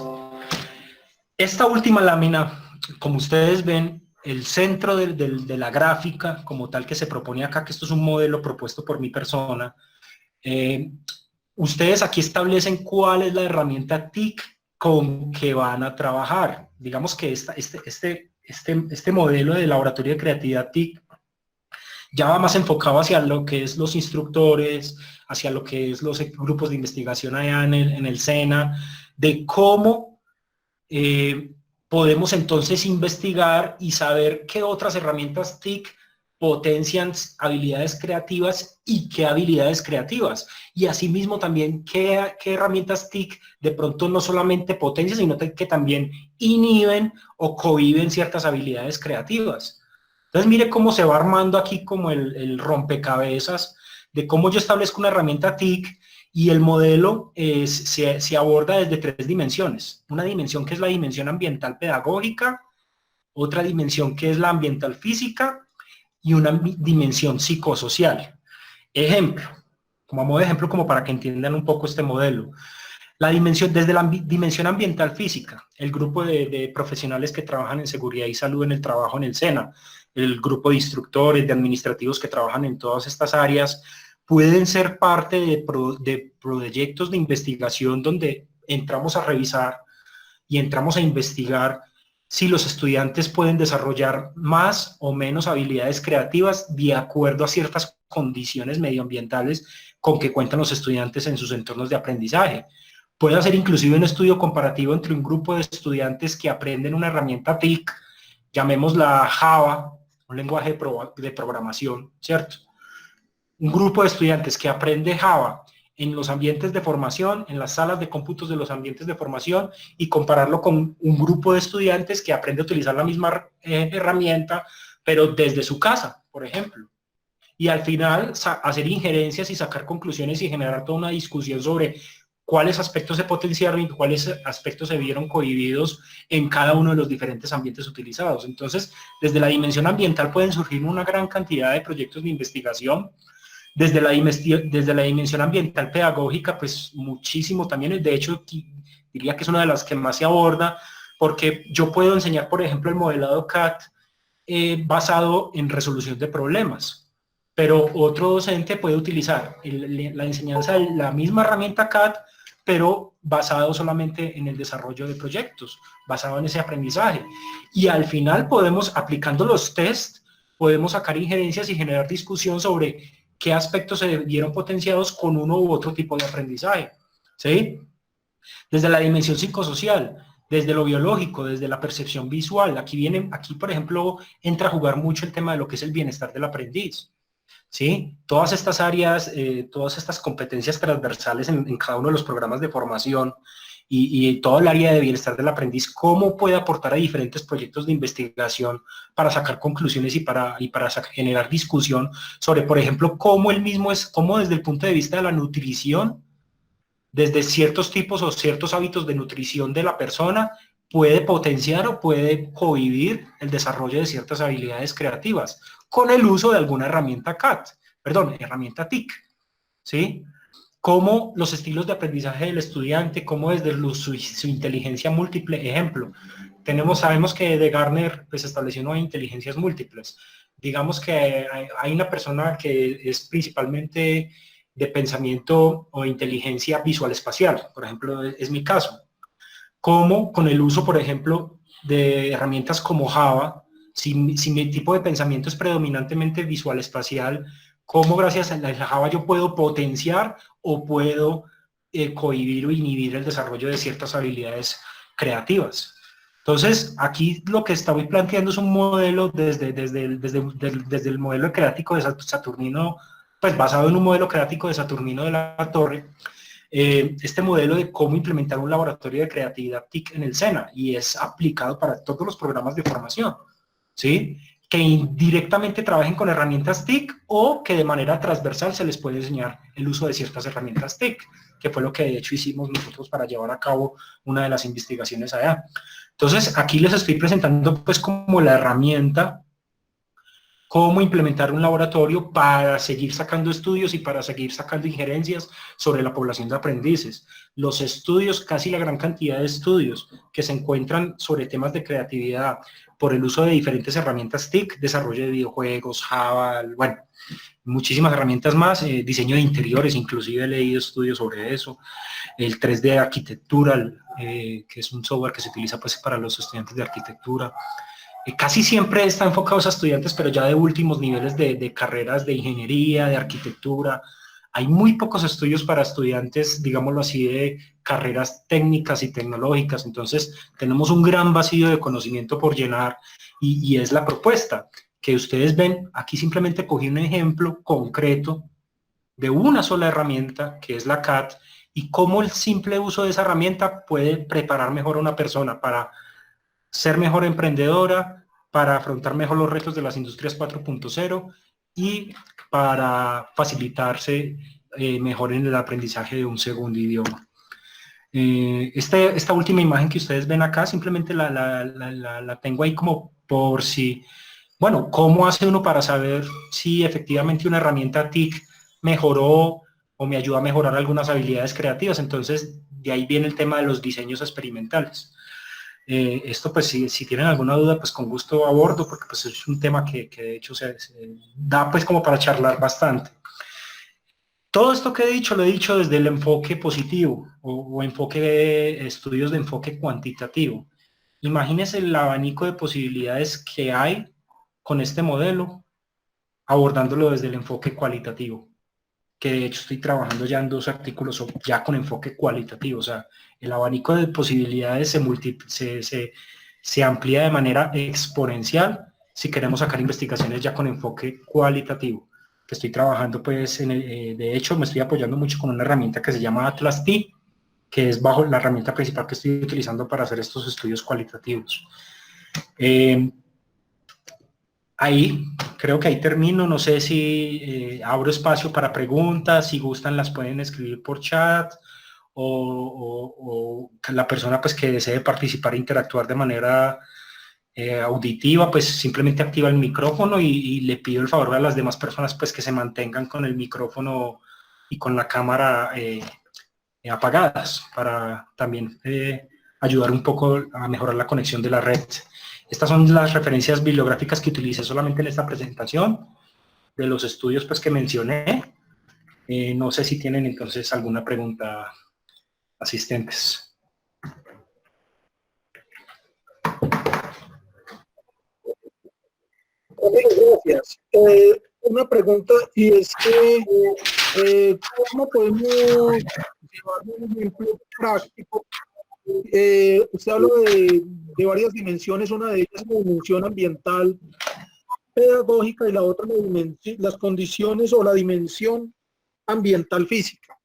esta última lámina, como ustedes ven, el centro de la gráfica como tal que se propone acá, que esto es un modelo propuesto por mi persona, ustedes aquí establecen cuál es la herramienta TIC con que van a trabajar. Digamos que este modelo de laboratorio de creatividad TIC ya va más enfocado hacia lo que es los instructores, hacia lo que es los grupos de investigación allá en el SENA, de cómo podemos entonces investigar y saber qué otras herramientas TIC potencian habilidades creativas y qué habilidades creativas. Y asimismo también qué herramientas TIC de pronto no solamente potencian, sino que también inhiben o cohiben ciertas habilidades creativas. Entonces mire cómo se va armando aquí como el rompecabezas de cómo yo establezco una herramienta TIC, y el modelo se aborda desde 3 dimensiones. Una dimensión que es la dimensión ambiental pedagógica, otra dimensión que es la ambiental física y una dimensión psicosocial. Ejemplo, como a modo de ejemplo, como para que entiendan un poco este modelo. Desde la dimensión ambiental física, el grupo de profesionales que trabajan en seguridad y salud en el trabajo en el SENA, el grupo de instructores, de administrativos que trabajan en todas estas áreas, pueden ser parte de proyectos de investigación donde entramos a revisar y entramos a investigar si los estudiantes pueden desarrollar más o menos habilidades creativas de acuerdo a ciertas condiciones medioambientales con que cuentan los estudiantes en sus entornos de aprendizaje. Puede hacer inclusive un estudio comparativo entre un grupo de estudiantes que aprenden una herramienta TIC, llamémosla Java, un lenguaje de programación, ¿cierto? Un grupo de estudiantes que aprende Java en los ambientes de formación, en las salas de cómputos de los ambientes de formación, y compararlo con un grupo de estudiantes que aprende a utilizar la misma herramienta, pero desde su casa, por ejemplo. Y al final hacer injerencias y sacar conclusiones y generar toda una discusión sobre cuáles aspectos se potenciaron y cuáles aspectos se vieron cohibidos en cada uno de los diferentes ambientes utilizados. Entonces, desde la dimensión ambiental pueden surgir una gran cantidad de proyectos de investigación. Desde la dimensión ambiental pedagógica, pues muchísimo también. De hecho, diría que es una de las que más se aborda, porque yo puedo enseñar, por ejemplo, el modelado CAT basado en resolución de problemas, pero otro docente puede utilizar la enseñanza de la misma herramienta CAT, pero basado solamente en el desarrollo de proyectos, basado en ese aprendizaje. Y al final podemos, aplicando los test, podemos sacar injerencias y generar discusión sobre qué aspectos se vieron potenciados con uno u otro tipo de aprendizaje, ¿sí? Desde la dimensión psicosocial, desde lo biológico, desde la percepción visual. Aquí, por ejemplo, entra a jugar mucho el tema de lo que es el bienestar del aprendiz, ¿sí? Todas estas áreas, todas estas competencias transversales en cada uno de los programas de formación y todo el área de bienestar del aprendiz, cómo puede aportar a diferentes proyectos de investigación para sacar conclusiones y para generar discusión sobre, por ejemplo, cómo desde el punto de vista de la nutrición, desde ciertos tipos o ciertos hábitos de nutrición de la persona, puede potenciar o puede cohibir el desarrollo de ciertas habilidades creativas con el uso de alguna herramienta herramienta TIC, ¿sí? Cómo los estilos de aprendizaje del estudiante, cómo desde su inteligencia múltiple. Ejemplo, sabemos que de Gartner pues estableció 9 inteligencias múltiples. Digamos que hay una persona que es principalmente de pensamiento o inteligencia visual espacial, por ejemplo, es mi caso. Cómo con el uso, por ejemplo, de herramientas como Java, si mi tipo de pensamiento es predominantemente visual espacial, cómo gracias a la Java yo puedo potenciar o puedo cohibir o inhibir el desarrollo de ciertas habilidades creativas. Entonces, aquí lo que estoy planteando es un modelo desde el modelo creático de Saturnino, pues basado en un modelo creático de Saturnino de la Torre, este modelo de cómo implementar un laboratorio de creatividad TIC en el SENA, y es aplicado para todos los programas de formación, ¿sí? Que indirectamente trabajen con herramientas TIC o que de manera transversal se les puede enseñar el uso de ciertas herramientas TIC, que fue lo que de hecho hicimos nosotros para llevar a cabo una de las investigaciones allá. Entonces, aquí les estoy presentando pues como la herramienta, cómo implementar un laboratorio para seguir sacando estudios y para seguir sacando injerencias sobre la población de aprendices. Los estudios, casi la gran cantidad de estudios que se encuentran sobre temas de creatividad por el uso de diferentes herramientas TIC, desarrollo de videojuegos, Java, bueno, muchísimas herramientas más, diseño de interiores, inclusive he leído estudios sobre eso, el 3D arquitectura, que es un software que se utiliza pues para los estudiantes de arquitectura. Casi siempre está enfocado a estudiantes, pero ya de últimos niveles de carreras de ingeniería, de arquitectura. Hay muy pocos estudios para estudiantes, digámoslo así, de carreras técnicas y tecnológicas. Entonces, tenemos un gran vacío de conocimiento por llenar y es la propuesta que ustedes ven. Aquí simplemente cogí un ejemplo concreto de una sola herramienta, que es la CAT, y cómo el simple uso de esa herramienta puede preparar mejor a una persona para ser mejor emprendedora, para afrontar mejor los retos de las industrias 4.0 y para facilitarse mejor en el aprendizaje de un segundo idioma. Esta última imagen que ustedes ven acá, simplemente la tengo ahí como por si, bueno, ¿cómo hace uno para saber si efectivamente una herramienta TIC mejoró o me ayuda a mejorar algunas habilidades creativas? Entonces, de ahí viene el tema de los diseños experimentales. Esto pues si tienen alguna duda pues con gusto abordo, porque pues es un tema que de hecho se da pues como para charlar bastante. Todo esto que he dicho lo he dicho desde el enfoque positivo o enfoque de estudios de enfoque cuantitativo. Imagínense el abanico de posibilidades que hay con este modelo, abordándolo desde el enfoque cualitativo, que de hecho estoy trabajando ya en 2 artículos ya con enfoque cualitativo. O sea, el abanico de posibilidades se amplía de manera exponencial si queremos sacar investigaciones ya con enfoque cualitativo, que estoy trabajando pues, de hecho me estoy apoyando mucho con una herramienta que se llama Atlas T, que es bajo la herramienta principal que estoy utilizando para hacer estos estudios cualitativos. Ahí, creo que ahí termino. No sé si abro espacio para preguntas, si gustan las pueden escribir por chat, o la persona pues que desee participar e interactuar de manera auditiva, pues simplemente activa el micrófono y le pido el favor a las demás personas pues que se mantengan con el micrófono y con la cámara apagadas para también ayudar un poco a mejorar la conexión de la red. Estas son las referencias bibliográficas que utilicé solamente en esta presentación, de los estudios pues, que mencioné. No sé si tienen entonces alguna pregunta, asistentes. Gracias. Una pregunta, y es que, ¿cómo podemos llevar un ejemplo práctico? Usted habla de varias dimensiones, una de ellas es la dimensión ambiental pedagógica y la otra las condiciones o la dimensión ambiental física.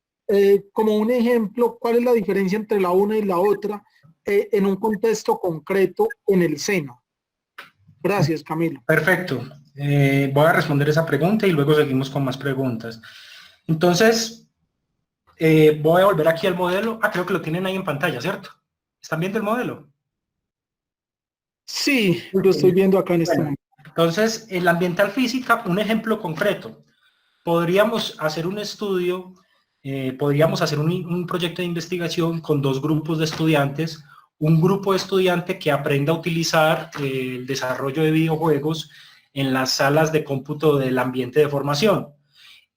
Como un ejemplo, ¿cuál es la diferencia entre la una y la otra en un contexto concreto en el seno? Gracias, Camilo. Perfecto. Voy a responder esa pregunta y luego seguimos con más preguntas. Entonces, voy a volver aquí al modelo. Creo que lo tienen ahí en pantalla, ¿cierto? ¿Están viendo el modelo? Sí, lo estoy viendo acá en este momento. Entonces, en la ambiental física, un ejemplo concreto. Podríamos hacer un estudio, podríamos hacer un proyecto de investigación con 2 grupos de estudiantes. Un grupo de estudiantes que aprenda a utilizar el desarrollo de videojuegos en las salas de cómputo del ambiente de formación.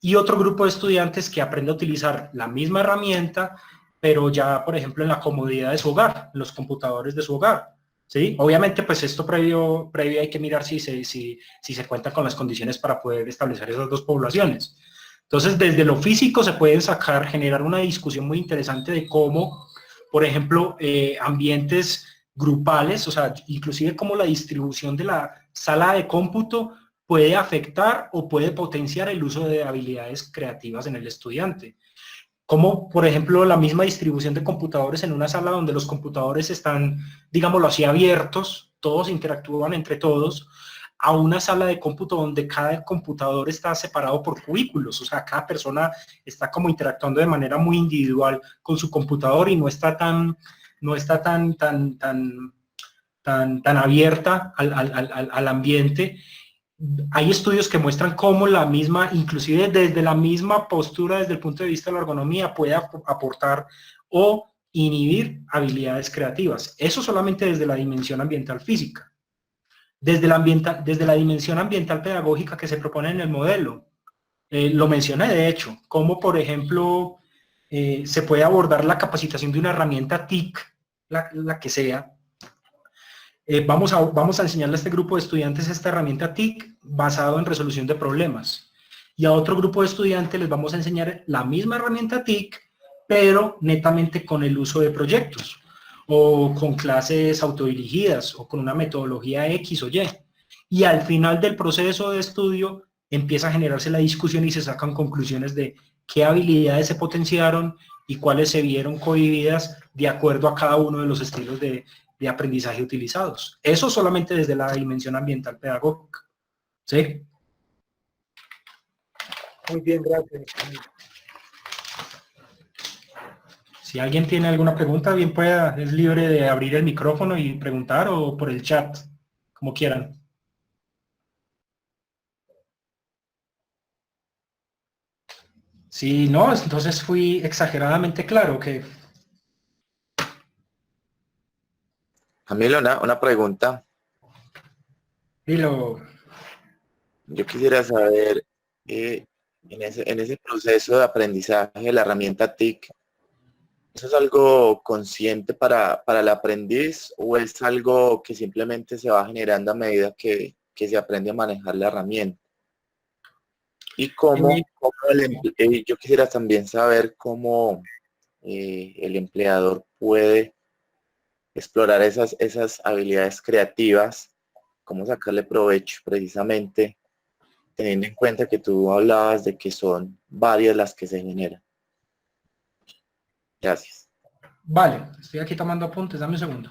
Y otro grupo de estudiantes que aprenda a utilizar la misma herramienta, pero ya, por ejemplo, en la comodidad de su hogar, en los computadores de su hogar. ¿Sí? Obviamente, pues esto previo hay que mirar si se cuentan con las condiciones para poder establecer esas 2 poblaciones. Entonces, desde lo físico se pueden generar una discusión muy interesante de cómo, por ejemplo, ambientes grupales, o sea, inclusive cómo la distribución de la sala de cómputo puede afectar o puede potenciar el uso de habilidades creativas en el estudiante. Como, por ejemplo, la misma distribución de computadores en una sala donde los computadores están, digámoslo así, abiertos, todos interactúan entre todos, a una sala de cómputo donde cada computador está separado por cubículos, o sea, cada persona está como interactuando de manera muy individual con su computador y no está tan abierta al ambiente. Hay estudios que muestran cómo la misma, inclusive desde la misma postura, desde el punto de vista de la ergonomía, puede aportar o inhibir habilidades creativas. Eso solamente desde la dimensión ambiental física. Desde la dimensión ambiental pedagógica que se propone en el modelo, lo mencioné de hecho, como por ejemplo se puede abordar la capacitación de una herramienta TIC, la que sea. Vamos a enseñarle a este grupo de estudiantes esta herramienta TIC basado en resolución de problemas. Y a otro grupo de estudiantes les vamos a enseñar la misma herramienta TIC, pero netamente con el uso de proyectos, o con clases autodirigidas, o con una metodología X o Y. Y al final del proceso de estudio empieza a generarse la discusión y se sacan conclusiones de qué habilidades se potenciaron y cuáles se vieron cohibidas de acuerdo a cada uno de los estilos de aprendizaje utilizados. Eso solamente desde la dimensión ambiental pedagógica. ¿Sí? Muy bien, gracias. Si alguien tiene alguna pregunta, bien pueda, es libre de abrir el micrófono y preguntar o por el chat, como quieran. Si no, entonces fui exageradamente claro que... Camilo, una pregunta. Dilo. Yo quisiera saber, en ese proceso de aprendizaje de la herramienta TIC, ¿Eso es algo consciente para el aprendiz o es algo que simplemente se va generando a medida que se aprende a manejar la herramienta? Y Eh, yo quisiera también saber cómo el empleador puede explorar esas habilidades creativas, cómo sacarle provecho precisamente, teniendo en cuenta que tú hablabas de que son varias las que se generan. Gracias. vale, estoy aquí tomando apuntes, dame un segundo.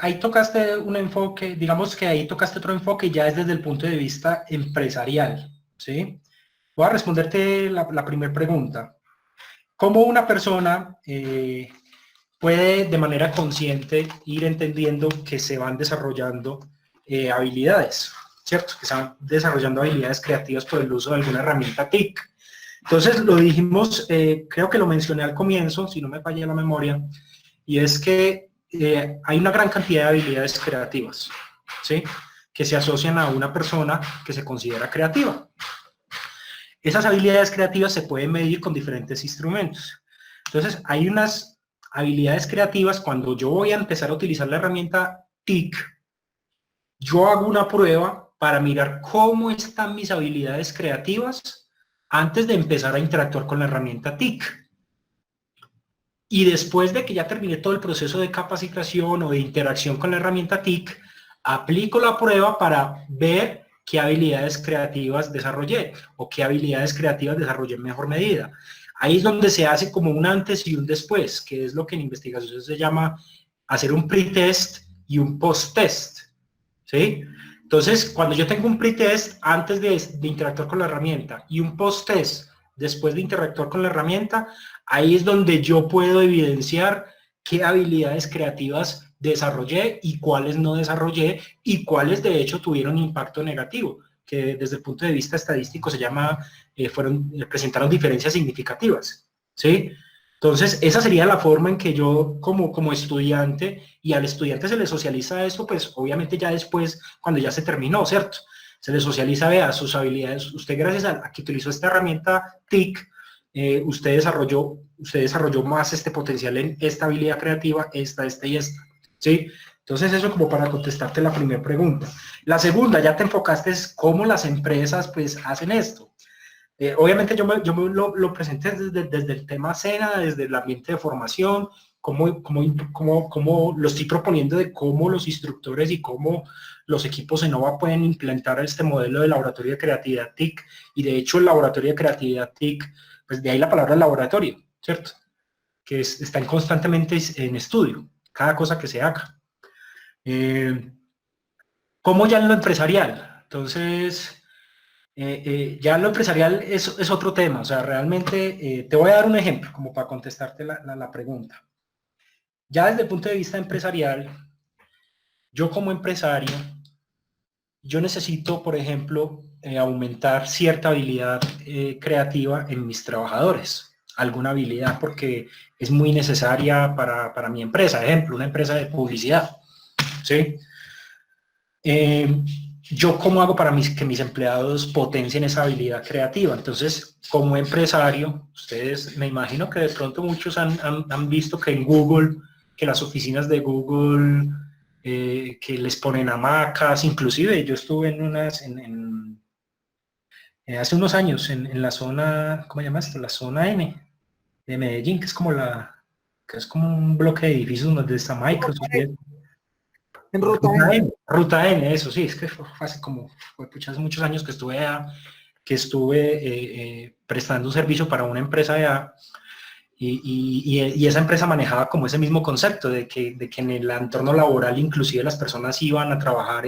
Ahí tocaste un enfoque, digamos que ahí tocaste otro enfoque ya es desde el punto de vista empresarial, ¿sí? Voy a responderte la primera pregunta. ¿Cómo una persona puede de manera consciente ir entendiendo que se van desarrollando habilidades, ¿cierto? Que se van desarrollando habilidades creativas por el uso de alguna herramienta TIC. Entonces, lo dijimos, creo que lo mencioné al comienzo, si no me falla la memoria, y es que hay una gran cantidad de habilidades creativas, ¿sí? Que se asocian a una persona que se considera creativa. Esas habilidades creativas se pueden medir con diferentes instrumentos. Entonces, hay unas habilidades creativas, cuando yo voy a empezar a utilizar la herramienta TIC, yo hago una prueba para mirar cómo están mis habilidades creativas antes de empezar a interactuar con la herramienta TIC. Y después de que ya terminé todo el proceso de capacitación o de interacción con la herramienta TIC, aplico la prueba para ver qué habilidades creativas desarrollé o qué habilidades creativas desarrollé en mejor medida. Ahí es donde se hace como un antes y un después, que es lo que en investigación se llama hacer un pre-test y un post-test, ¿sí? Entonces, cuando yo tengo un pre-test antes de interactuar con la herramienta y un post-test después de interactuar con la herramienta, ahí es donde yo puedo evidenciar qué habilidades creativas desarrollé y cuáles no desarrollé y cuáles de hecho tuvieron impacto negativo, que desde el punto de vista estadístico se llama, presentaron diferencias significativas, ¿sí? Entonces, esa sería la forma en que yo como estudiante, y al estudiante se le socializa esto, pues obviamente ya después, cuando ya se terminó, ¿cierto? Se le socializa, vea, sus habilidades. Usted gracias a que utilizó esta herramienta TIC, usted desarrolló más este potencial en esta habilidad creativa, esta y esta, ¿sí? Entonces eso como para contestarte la primera pregunta. La segunda, ya te enfocaste es cómo las empresas pues hacen esto. Obviamente yo lo presenté desde el tema SENA, desde el ambiente de formación, cómo lo estoy proponiendo de cómo los instructores y cómo los equipos ENOVA pueden implementar este modelo de laboratorio de creatividad TIC, y de hecho el laboratorio de creatividad TIC, pues de ahí la palabra laboratorio, ¿cierto? Que están constantemente en estudio, cada cosa que se haga. ¿Cómo ya en lo empresarial? Entonces, ya lo empresarial es otro tema, o sea, realmente te voy a dar un ejemplo como para contestarte la pregunta. Ya desde el punto de vista empresarial, yo como empresario, yo necesito, por ejemplo, aumentar cierta habilidad creativa en mis trabajadores, alguna habilidad porque es muy necesaria para mi empresa, ejemplo, una empresa de publicidad, ¿sí? Yo cómo hago para que mis empleados potencien esa habilidad creativa. Entonces, como empresario, ustedes me imagino que de pronto muchos han visto que en Google, que las oficinas de Google, que les ponen hamacas, inclusive yo estuve en hace unos años en la zona, ¿cómo se llama esto? La zona N de Medellín, que es como un bloque de edificios donde está Microsoft. En Ruta N. Ruta N, eso sí, es que fue hace hace muchos años que estuve prestando un servicio para una empresa allá, y esa empresa manejaba como ese mismo concepto de que en el entorno laboral inclusive las personas iban a trabajar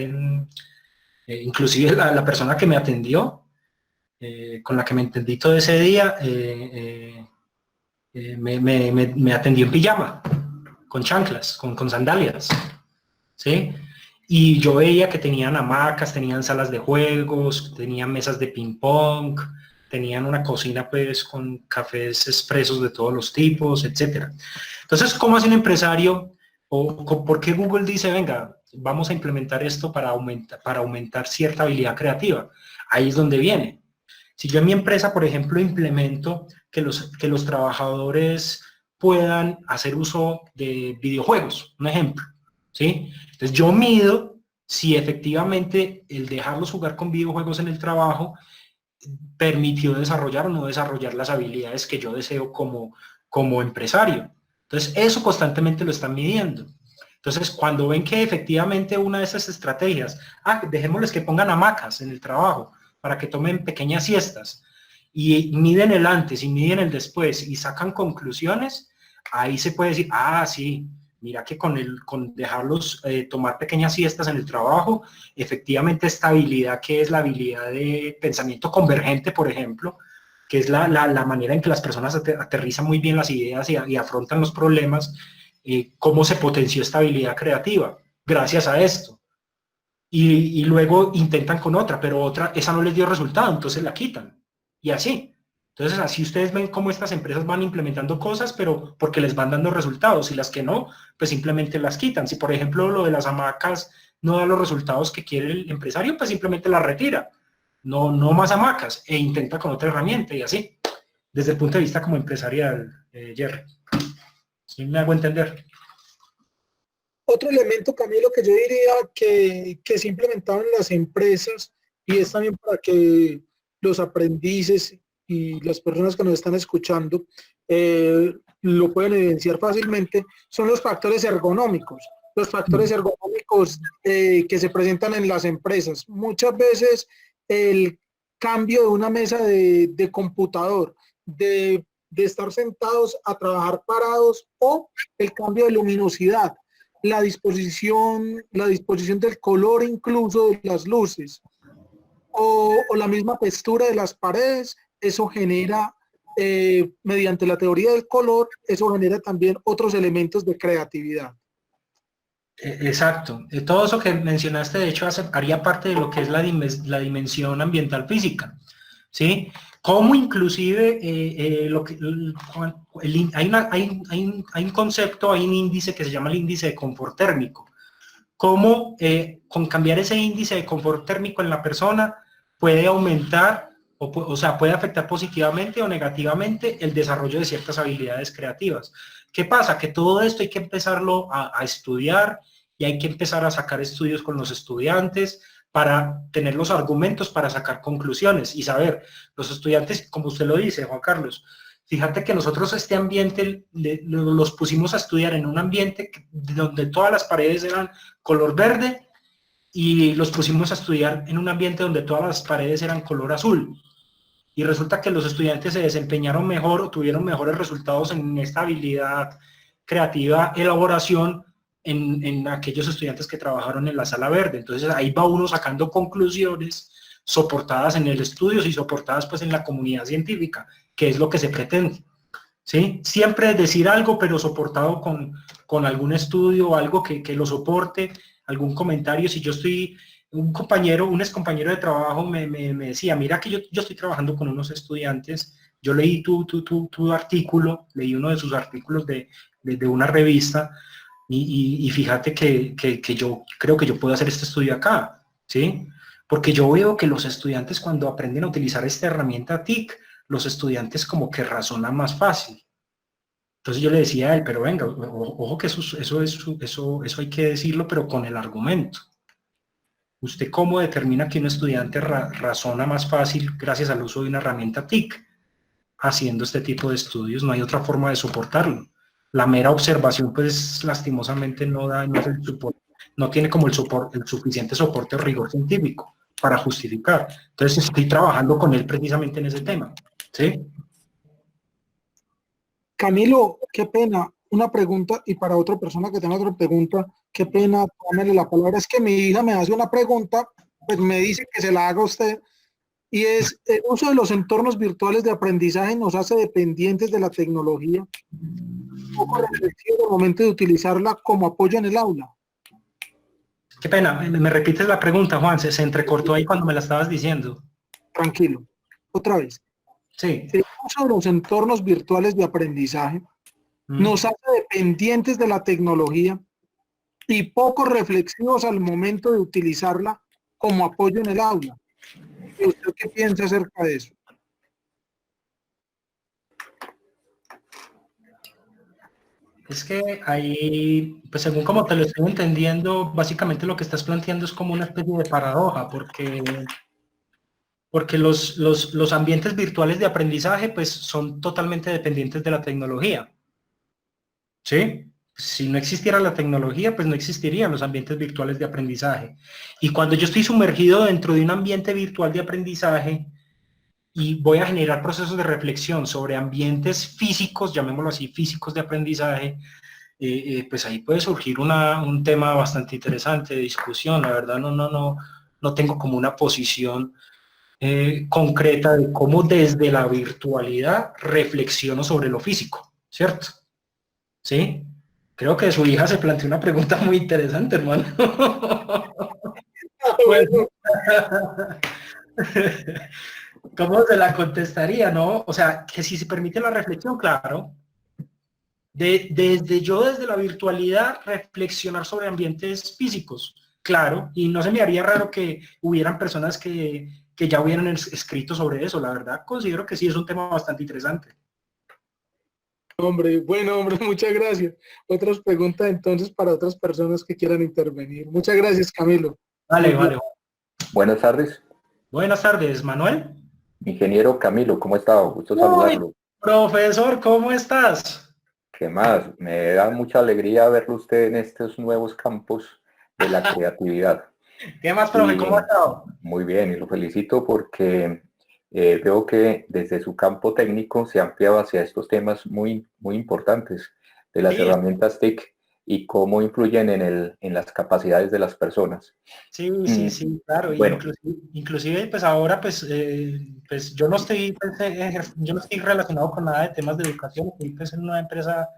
inclusive la persona que me atendió, con la que me entendí todo ese día, me atendió en pijama, con chanclas, con sandalias, ¿sí? Y yo veía que tenían hamacas, tenían salas de juegos, tenían mesas de ping pong, tenían una cocina pues con cafés expresos de todos los tipos, etcétera. Entonces, ¿cómo hace un empresario? ¿O por qué Google dice, venga, vamos a implementar esto para aumentar cierta habilidad creativa? Ahí es donde viene. Si yo en mi empresa, por ejemplo, implemento que los trabajadores puedan hacer uso de videojuegos, un ejemplo, ¿sí? Entonces yo mido si efectivamente el dejarlos jugar con videojuegos en el trabajo permitió desarrollar o no desarrollar las habilidades que yo deseo como empresario. Entonces, eso constantemente lo están midiendo. Entonces, cuando ven que efectivamente una de esas estrategias, dejémosles que pongan hamacas en el trabajo para que tomen pequeñas siestas y miden el antes y miden el después y sacan conclusiones, ahí se puede decir, sí, mira que con dejarlos tomar pequeñas siestas en el trabajo, efectivamente esta habilidad que es la habilidad de pensamiento convergente, por ejemplo, que es la manera en que las personas aterrizan muy bien las ideas y afrontan los problemas, cómo se potenció esta habilidad creativa gracias a esto. Y luego intentan con otra, pero otra, esa no les dio resultado, entonces la quitan. Y así. Entonces, así ustedes ven cómo estas empresas van implementando cosas, pero porque les van dando resultados, y las que no, pues simplemente las quitan. Si, por ejemplo, lo de las hamacas no da los resultados que quiere el empresario, pues simplemente las retira. No más hamacas, e intenta con otra herramienta, y así. Desde el punto de vista como empresarial, Jerry. ¿Sí me hago entender? Otro elemento, Camilo, que yo diría que se implementado en las empresas y es también para que los aprendices y las personas que nos están escuchando lo pueden evidenciar fácilmente, son los factores ergonómicos. Los factores ergonómicos que se presentan en las empresas. Muchas veces el cambio de una mesa de computador, de estar sentados a trabajar parados, o el cambio de luminosidad, la disposición del color incluso de las luces o la misma textura de las paredes, eso genera, mediante la teoría del color, eso genera también otros elementos de creatividad. Exacto. Todo eso que mencionaste, de hecho, haría parte de lo que es la dimensión ambiental física, ¿sí? Como inclusive hay un concepto, hay un índice que se llama el índice de confort térmico. Cómo con cambiar ese índice de confort térmico en la persona puede aumentar o sea, puede afectar positivamente o negativamente el desarrollo de ciertas habilidades creativas. ¿Qué pasa? Que todo esto hay que empezarlo a estudiar y hay que empezar a sacar estudios con los estudiantes para tener los argumentos para sacar conclusiones y saber, los estudiantes, como usted lo dice, Juan Carlos, fíjate que nosotros este ambiente los pusimos a estudiar en un ambiente donde todas las paredes eran color verde y los pusimos a estudiar en un ambiente donde todas las paredes eran color azul. Y resulta que los estudiantes se desempeñaron mejor o tuvieron mejores resultados en esta habilidad creativa, elaboración, en aquellos estudiantes que trabajaron en la sala verde. Entonces ahí va uno sacando conclusiones soportadas en el estudio y soportadas pues en la comunidad científica, que es lo que se pretende. ¿Sí? Siempre decir algo, pero soportado con algún estudio o algo que lo soporte, algún comentario. Si yo estoy, un ex compañero de trabajo me decía, mira que yo estoy trabajando con unos estudiantes, yo leí tu artículo, leí uno de sus artículos de una revista y fíjate que yo creo que yo puedo hacer este estudio acá, ¿sí? Porque yo veo que los estudiantes cuando aprenden a utilizar esta herramienta TIC, los estudiantes como que razonan más fácil. Entonces yo le decía a él, pero venga, ojo que eso hay que decirlo, pero con el argumento. ¿Usted cómo determina que un estudiante razona más fácil gracias al uso de una herramienta TIC? Haciendo este tipo de estudios, no hay otra forma de soportarlo. La mera observación, pues, lastimosamente no tiene como el suficiente soporte o rigor científico para justificar. Entonces estoy trabajando con él precisamente en ese tema, ¿sí? Camilo, qué pena, una pregunta, y para otra persona que tenga otra pregunta, qué pena, tómele la palabra. Es que mi hija me hace una pregunta, pues me dice que se la haga a usted, y es: el uso de los entornos virtuales de aprendizaje nos hace dependientes de la tecnología, poco reflexivo al momento de utilizarla como apoyo en el aula. Qué pena, me repites la pregunta, Juan, se entrecortó ahí cuando me la estabas diciendo. Tranquilo, otra vez. Sí. El uso de los entornos virtuales de aprendizaje nos hace dependientes de la tecnología y poco reflexivos al momento de utilizarla como apoyo en el aula. ¿Y usted qué piensa acerca de eso? Es que ahí, pues según como te lo estoy entendiendo, básicamente lo que estás planteando es como una especie de paradoja, porque los ambientes virtuales de aprendizaje pues son totalmente dependientes de la tecnología, ¿sí? Si no existiera la tecnología, pues no existirían los ambientes virtuales de aprendizaje. Y cuando yo estoy sumergido dentro de un ambiente virtual de aprendizaje y voy a generar procesos de reflexión sobre ambientes físicos, llamémoslo así, físicos de aprendizaje, pues ahí puede surgir un tema bastante interesante de discusión. La verdad no tengo como una posición concreta de cómo desde la virtualidad reflexiono sobre lo físico, ¿cierto? ¿Sí? Creo que su hija se planteó una pregunta muy interesante, hermano. Bueno, ¿cómo se la contestaría, no? O sea, que si se permite la reflexión, claro. Desde la virtualidad reflexionar sobre ambientes físicos, claro, y no se me haría raro que hubieran personas que ya hubieran escrito sobre eso. La verdad, considero que sí es un tema bastante interesante. Hombre, bueno, hombre, muchas gracias. Otras preguntas entonces para otras personas que quieran intervenir. Muchas gracias, Camilo. Vale, vale. Buenas tardes. Buenas tardes, Manuel. Ingeniero Camilo, ¿cómo está? Gusto saludarlo. Profesor, ¿cómo estás? ¿Qué más? Me da mucha alegría verlo usted en estos nuevos campos de la creatividad. ¿Qué más, profe? ¿Cómo ha estado? Muy bien, y lo felicito porque veo que desde su campo técnico se ha ampliado hacia estos temas muy importantes de las herramientas TIC y cómo influyen en las capacidades de las personas. Sí, claro. Bueno. Inclusive, pues ahora, pues yo no estoy relacionado con nada de temas de educación. Estoy pues en una empresa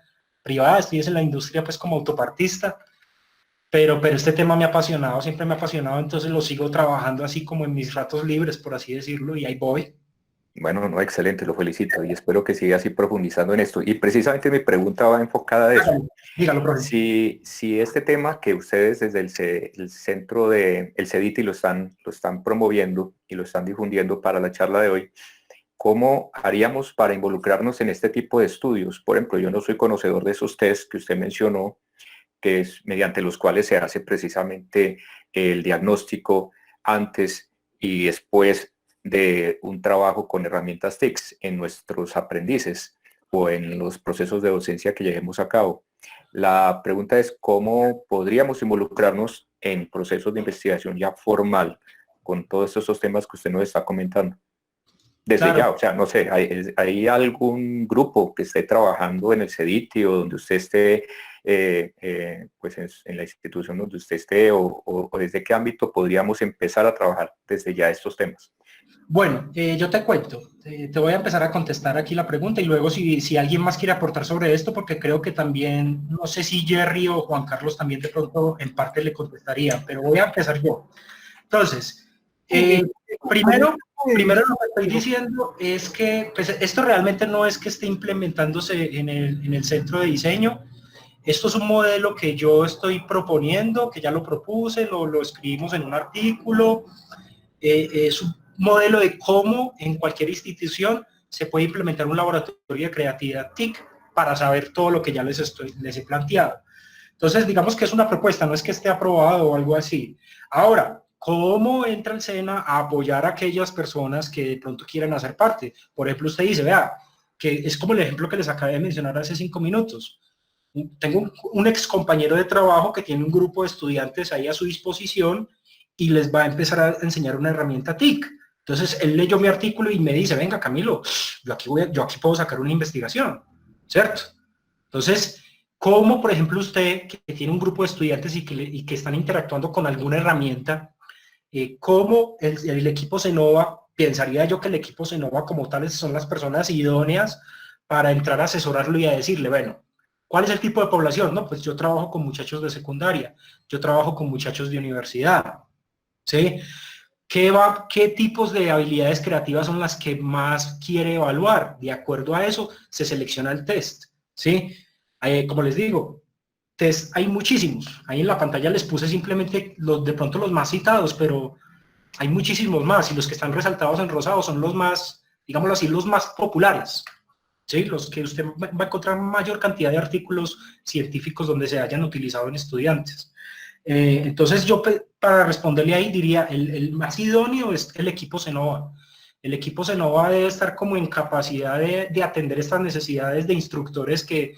privada, estoy en la industria pues como autopartista, pero este tema me ha apasionado, siempre me ha apasionado, entonces lo sigo trabajando así como en mis ratos libres, por así decirlo, y ahí voy. Bueno, no, excelente, lo felicito y espero que siga así profundizando en esto. Y precisamente mi pregunta va enfocada a eso. Dígalo, profe. Si este tema que ustedes desde el centro de el CEDITI lo están promoviendo y lo están difundiendo para la charla de hoy, ¿cómo haríamos para involucrarnos en este tipo de estudios? Por ejemplo, yo no soy conocedor de esos test que usted mencionó, que es mediante los cuales se hace precisamente el diagnóstico antes y después de un trabajo con herramientas TIC en nuestros aprendices o en los procesos de docencia que llevemos a cabo. La pregunta es cómo podríamos involucrarnos en procesos de investigación ya formal con todos estos temas que usted nos está comentando. Desde claro. Ya, o sea, no sé, ¿hay algún grupo que esté trabajando en el CEDITI o donde usted esté, pues en la institución donde usted esté o desde qué ámbito podríamos empezar a trabajar desde ya estos temas? Bueno, yo te cuento, te voy a empezar a contestar aquí la pregunta y luego si alguien más quiere aportar sobre esto, porque creo que también, no sé si Jerry o Juan Carlos también de pronto en parte le contestaría, pero voy a empezar yo. Entonces, primero lo que estoy diciendo es que pues, esto realmente no es que esté implementándose en el centro de diseño. Esto es un modelo que yo estoy proponiendo, que ya lo propuse, lo escribimos en un artículo. Es un modelo de cómo en cualquier institución se puede implementar un laboratorio de creatividad TIC para saber todo lo que ya les he planteado. Entonces, digamos que es una propuesta, no es que esté aprobado o algo así. Ahora, ¿cómo entra el SENA a apoyar a aquellas personas que de pronto quieran hacer parte? Por ejemplo, usted dice, vea, que es como el ejemplo que les acabé de mencionar hace 5 minutos. Tengo un ex compañero de trabajo que tiene un grupo de estudiantes ahí a su disposición y les va a empezar a enseñar una herramienta TIC. Entonces, él leyó mi artículo y me dice, venga, Camilo, yo aquí puedo sacar una investigación, ¿cierto? Entonces, ¿cómo, por ejemplo, usted que tiene un grupo de estudiantes y que están interactuando con alguna herramienta, cómo el equipo Senova, pensaría yo que el equipo Senova como tales son las personas idóneas para entrar a asesorarlo y a decirle, bueno, ¿cuál es el tipo de población? No, pues yo trabajo con muchachos de secundaria, yo trabajo con muchachos de universidad, ¿sí? ¿Qué tipos de habilidades creativas son las que más quiere evaluar? De acuerdo a eso, se selecciona el test, ¿sí? Como les digo, test hay muchísimos. Ahí en la pantalla les puse simplemente de pronto los más citados, pero hay muchísimos más y los que están resaltados en rosado son los más, digámoslo así, los más populares, ¿sí? Los que usted va a encontrar mayor cantidad de artículos científicos donde se hayan utilizado en estudiantes. Entonces yo para responderle ahí diría, el más idóneo es el equipo Senova. El equipo Senova debe estar como en capacidad de atender estas necesidades de instructores que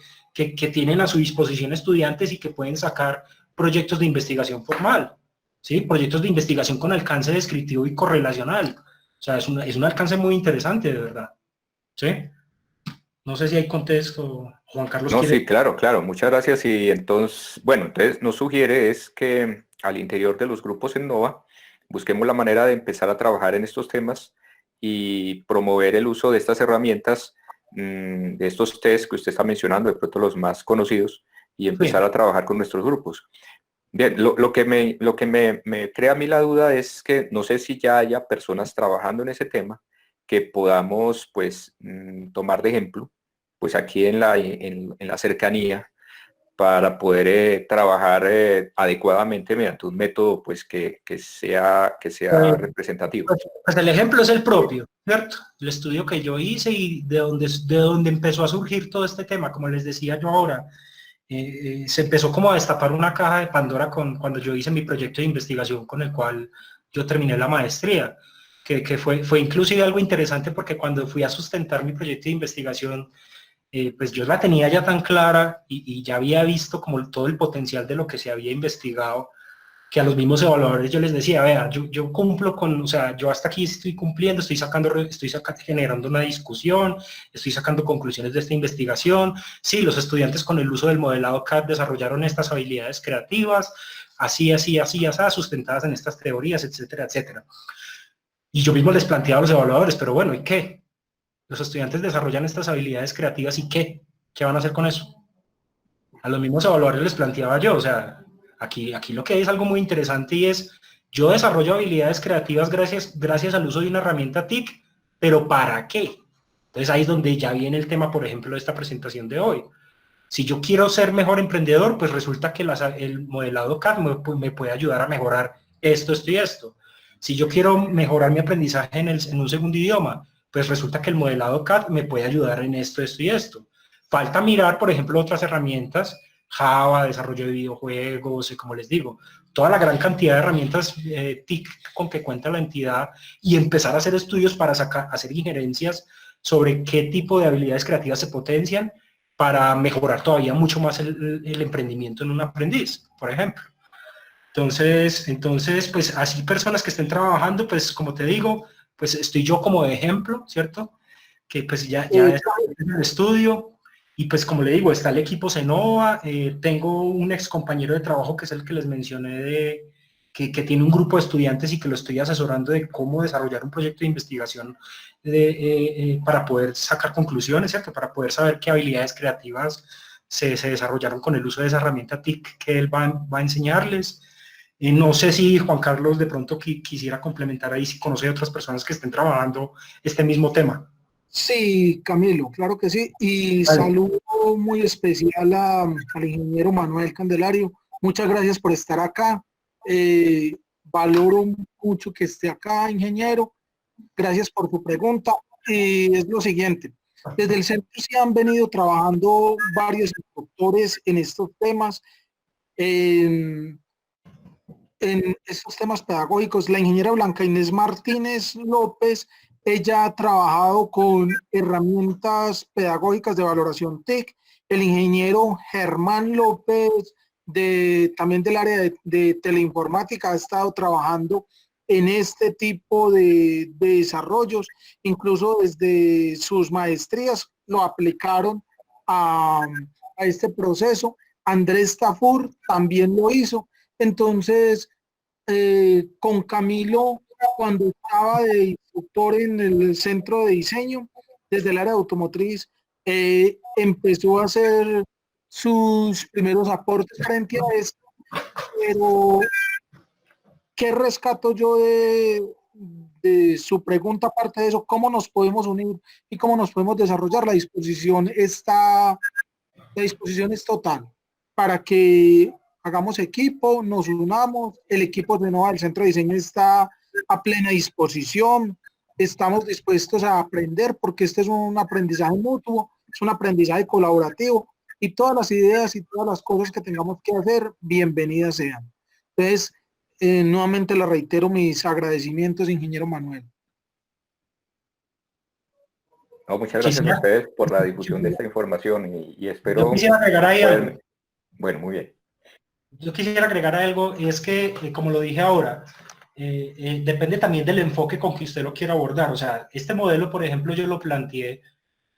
tienen a su disposición estudiantes y que pueden sacar proyectos de investigación formal, ¿sí? Proyectos de investigación con alcance descriptivo y correlacional. O sea, es un alcance muy interesante, de verdad. ¿Sí? No sé si hay contexto, Juan Carlos. No, sí, claro, claro. Muchas gracias. Y entonces, bueno, entonces nos sugiere es que al interior de los grupos en NOVA busquemos la manera de empezar a trabajar en estos temas y promover el uso de estas herramientas, de estos test que usted está mencionando, de pronto los más conocidos, y empezar a trabajar con nuestros grupos. Bien, lo que me crea a mí la duda es que no sé si ya haya personas trabajando en ese tema que podamos, pues, tomar de ejemplo, pues aquí en la cercanía, para poder trabajar adecuadamente mediante un método, pues, que sea representativo. Pues el ejemplo es el propio, ¿cierto? El estudio que yo hice y de donde empezó a surgir todo este tema, como les decía yo ahora, se empezó como a destapar una caja de Pandora cuando yo hice mi proyecto de investigación con el cual yo terminé la maestría, que fue inclusive algo interesante porque cuando fui a sustentar mi proyecto de investigación, pues yo la tenía ya tan clara y ya había visto como todo el potencial de lo que se había investigado, que a los mismos evaluadores yo les decía, vea, yo cumplo con, o sea, yo hasta aquí estoy cumpliendo, estoy generando una discusión, estoy sacando conclusiones de esta investigación. Sí, los estudiantes con el uso del modelado CAD desarrollaron estas habilidades creativas, así, sustentadas en estas teorías, etcétera, etcétera. Y yo mismo les planteaba a los evaluadores, pero bueno, ¿y qué? Los estudiantes desarrollan estas habilidades creativas, ¿y qué? ¿Qué van a hacer con eso? A los mismos evaluadores les planteaba yo, o sea, aquí lo que hay es algo muy interesante y es, yo desarrollo habilidades creativas gracias al uso de una herramienta TIC, pero ¿para qué? Entonces ahí es donde ya viene el tema, por ejemplo, de esta presentación de hoy. Si yo quiero ser mejor emprendedor, pues resulta que el modelado CAD me puede ayudar a mejorar esto y esto. Si yo quiero mejorar mi aprendizaje en un segundo idioma, pues resulta que el modelado CAD me puede ayudar en esto y esto. Falta mirar, por ejemplo, otras herramientas, Java, desarrollo de videojuegos, como les digo, toda la gran cantidad de herramientas TIC con que cuenta la entidad y empezar a hacer estudios para hacer injerencias sobre qué tipo de habilidades creativas se potencian para mejorar todavía mucho más el emprendimiento en un aprendiz, por ejemplo. Entonces, pues así personas que estén trabajando, pues como te digo, pues estoy yo como de ejemplo, ¿cierto? Que pues ya es el estudio. Y pues como le digo, está el equipo Senova, tengo un ex compañero de trabajo que es el que les mencioné, que tiene un grupo de estudiantes y que lo estoy asesorando de cómo desarrollar un proyecto de investigación para poder sacar conclusiones, ¿cierto? Para poder saber qué habilidades creativas se desarrollaron con el uso de esa herramienta TIC que él va a enseñarles. No sé si Juan Carlos de pronto quisiera complementar ahí si conoce a otras personas que estén trabajando este mismo tema. Sí, Camilo, claro que sí. Y Vale. saludo muy especial al ingeniero Manuel Candelario. Muchas gracias por estar acá. Valoro mucho que esté acá, ingeniero. Gracias por tu pregunta. Y es lo siguiente. Desde el centro se han venido trabajando varios instructores en estos temas, en estos temas pedagógicos. La ingeniera Blanca Inés Martínez López, ella ha trabajado con herramientas pedagógicas de valoración TIC. El ingeniero Germán López, también del área de teleinformática, ha estado trabajando en este tipo de desarrollos. Incluso desde sus maestrías lo aplicaron a este proceso. Andrés Tafur también lo hizo. Entonces, con Camilo, cuando estaba de instructor en el centro de diseño, desde el área automotriz, empezó a hacer sus primeros aportes frente a esto, pero ¿qué rescato yo de su pregunta? Aparte de eso, ¿cómo nos podemos unir y cómo nos podemos desarrollar? La disposición es total para que hagamos equipo, nos unamos. El equipo de NOVA del Centro de Diseño está a plena disposición. Estamos dispuestos a aprender porque este es un aprendizaje mutuo es un aprendizaje colaborativo y todas las ideas y todas las cosas que tengamos que hacer, bienvenidas sean. Entonces, nuevamente le reitero mis agradecimientos, ingeniero Manuel. No, muchas gracias a ustedes por la difusión de esta información y espero... Yo quisiera agregar ahí algo. Bueno, muy bien. Yo quisiera agregar algo, y es que, como lo dije ahora, depende también del enfoque con que usted lo quiera abordar. O sea, este modelo, por ejemplo, yo lo planteé,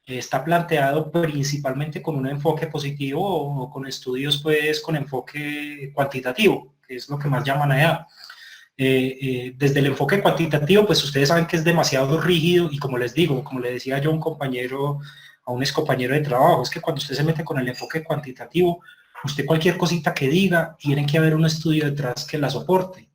está planteado principalmente con un enfoque positivo o con estudios, pues, con enfoque cuantitativo, que es lo que más llaman allá. Desde el enfoque cuantitativo, pues ustedes saben que es demasiado rígido y como les digo, como le decía yo a un compañero, a un ex compañero de trabajo, es que cuando usted se mete con el enfoque cuantitativo, usted cualquier cosita que diga, tiene que haber un estudio detrás que la soporte,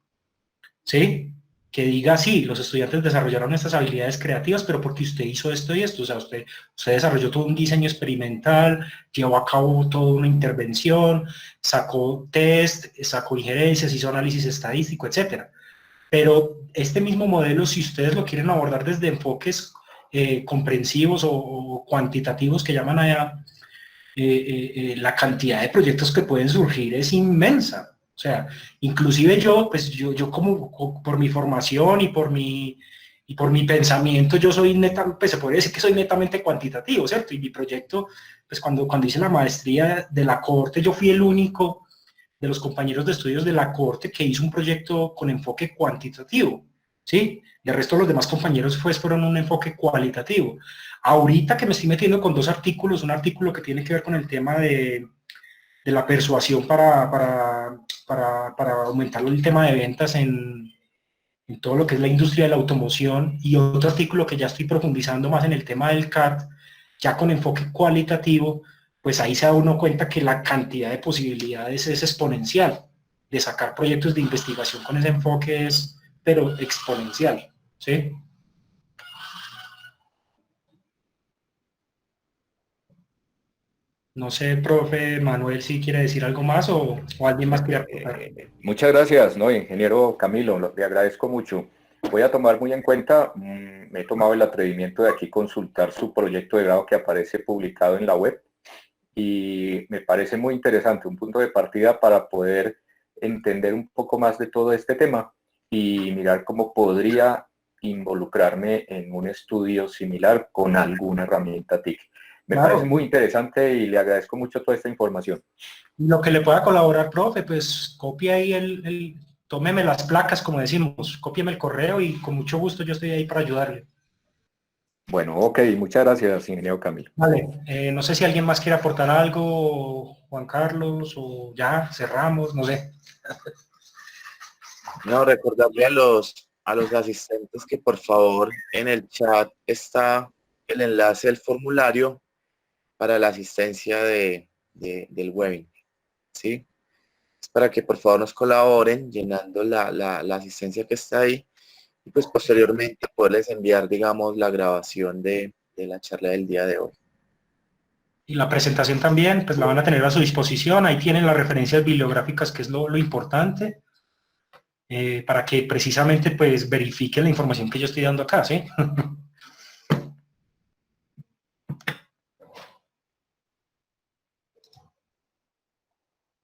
¿sí? Que diga, sí, los estudiantes desarrollaron estas habilidades creativas, pero porque usted hizo esto y esto, o sea, usted desarrolló todo un diseño experimental, llevó a cabo toda una intervención, sacó test, sacó injerencias, hizo análisis estadístico, etcétera. Pero este mismo modelo, si ustedes lo quieren abordar desde enfoques comprensivos o cuantitativos que llaman allá, la cantidad de proyectos que pueden surgir es inmensa. O sea, inclusive yo, pues yo como por mi formación y por mi pensamiento, yo soy pues se podría decir que soy netamente cuantitativo, ¿cierto? Y mi proyecto, pues cuando hice la maestría de la Corte, yo fui el único de los compañeros de estudios de la Corte que hizo un proyecto con enfoque cuantitativo, ¿sí? De resto los demás compañeros fueron un enfoque cualitativo. Ahorita que me estoy metiendo con dos artículos, un artículo que tiene que ver con el tema de la persuasión para aumentar el tema de ventas en todo lo que es la industria de la automoción, y otro artículo que ya estoy profundizando más en el tema del CAD, ya con enfoque cualitativo, pues ahí se da uno cuenta que la cantidad de posibilidades es exponencial, de sacar proyectos de investigación con ese enfoque es, pero exponencial, ¿sí? No sé, profe Manuel, si quiere decir algo más o alguien más quiere aportar. Muchas gracias, ¿no, ingeniero Camilo? Le agradezco mucho. Voy a tomar muy en cuenta, me he tomado el atrevimiento de aquí consultar su proyecto de grado que aparece publicado en la web y me parece muy interesante, un punto de partida para poder entender un poco más de todo este tema y mirar cómo podría involucrarme en un estudio similar con alguna herramienta TIC. Me parece muy interesante y le agradezco mucho toda esta información. Lo que le pueda colaborar, profe, pues copie ahí tómeme las placas, como decimos, cópieme el correo y con mucho gusto yo estoy ahí para ayudarle. Bueno, ok, muchas gracias, ingeniero Camilo. Vale, no sé si alguien más quiere aportar algo, Juan Carlos, o ya cerramos, no sé. No, recordarle a los asistentes que por favor en el chat está el enlace del formulario para la asistencia del webinar, ¿sí? Es para que por favor nos colaboren llenando la asistencia que está ahí y pues posteriormente poderles enviar, digamos, la grabación de la charla del día de hoy. Y la presentación también, pues la van a tener a su disposición, ahí tienen las referencias bibliográficas, que es lo importante, para que precisamente pues verifiquen la información que yo estoy dando acá, ¿sí?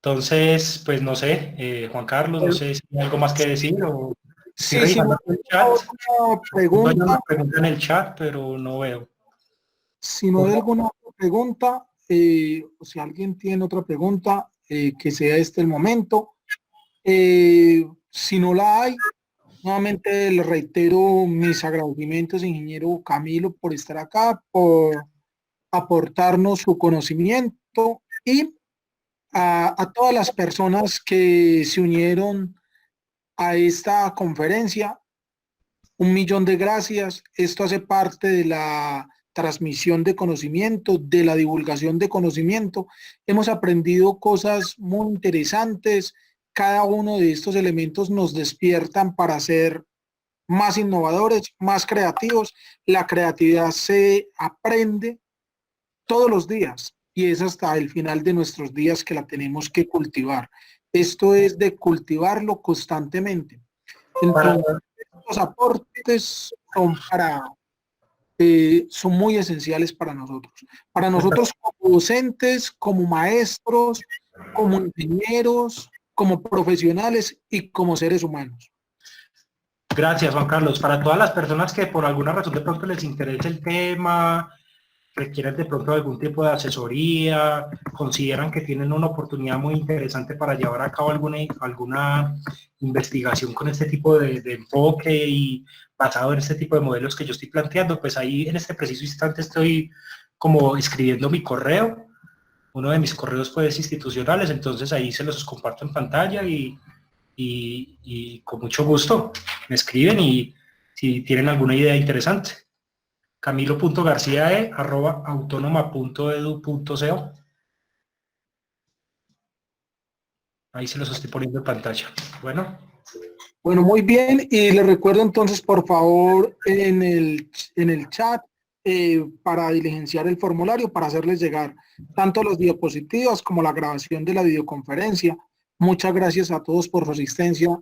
Entonces, pues no sé, Juan Carlos, no sé si hay algo más que decir o... Sí, sí, una pregunta. Pregunta en el chat, pero no veo. Si no hay alguna otra pregunta, o si alguien tiene otra pregunta, que sea este el momento. Si no la hay, nuevamente le reitero mis agradecimientos, ingeniero Camilo, por estar acá, por aportarnos su conocimiento y a todas las personas que se unieron a esta conferencia. 1.000.000 de gracias. Esto hace parte de la transmisión de conocimiento, de la divulgación de conocimiento. Hemos aprendido cosas muy interesantes. Cada uno de estos elementos nos despiertan para ser más innovadores, más creativos. La creatividad se aprende todos los días y es hasta el final de nuestros días que la tenemos que cultivar. Esto es de cultivarlo constantemente. Entonces, los aportes son para son muy esenciales para nosotros. Para nosotros como docentes, como maestros, como ingenieros, como profesionales y como seres humanos. Gracias, Juan Carlos. Para todas las personas que por alguna razón de pronto les interese el tema, requieren de pronto algún tipo de asesoría, consideran que tienen una oportunidad muy interesante para llevar a cabo alguna investigación con este tipo de enfoque y basado en este tipo de modelos que yo estoy planteando, pues ahí en este preciso instante estoy como escribiendo mi correo, uno de mis correos pues institucionales, entonces ahí se los comparto en pantalla y con mucho gusto me escriben y si tienen alguna idea interesante. camilo.garciae@autonoma.edu.co. Ahí se los estoy poniendo en pantalla. Bueno. Bueno, muy bien. Y les recuerdo entonces, por favor, en el chat, para diligenciar el formulario, para hacerles llegar tanto las diapositivas como la grabación de la videoconferencia. Muchas gracias a todos por su asistencia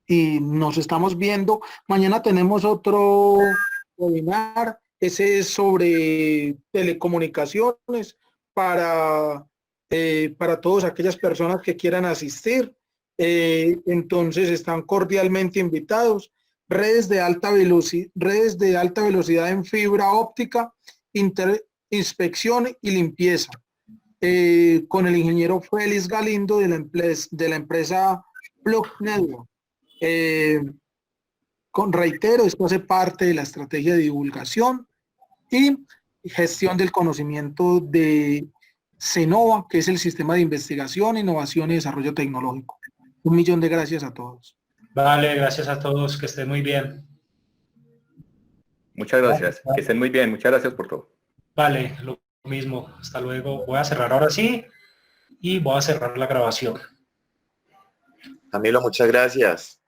y nos estamos viendo. Mañana tenemos otro webinar, ese es sobre telecomunicaciones para todas aquellas personas que quieran asistir. Entonces están cordialmente invitados. Redes de alta velocidad en fibra óptica, inspección y limpieza. Con el ingeniero Félix Galindo de la empresa Block Network. Reitero, esto hace parte de la estrategia de divulgación y gestión del conocimiento de CENOVA, que es el Sistema de Investigación, Innovación y Desarrollo Tecnológico. 1.000.000 de gracias a todos. Vale, gracias a todos, que estén muy bien. Muchas gracias, que estén muy bien, muchas gracias por todo. Vale, lo mismo, hasta luego. Voy a cerrar ahora sí y voy a cerrar la grabación. Camilo, muchas gracias.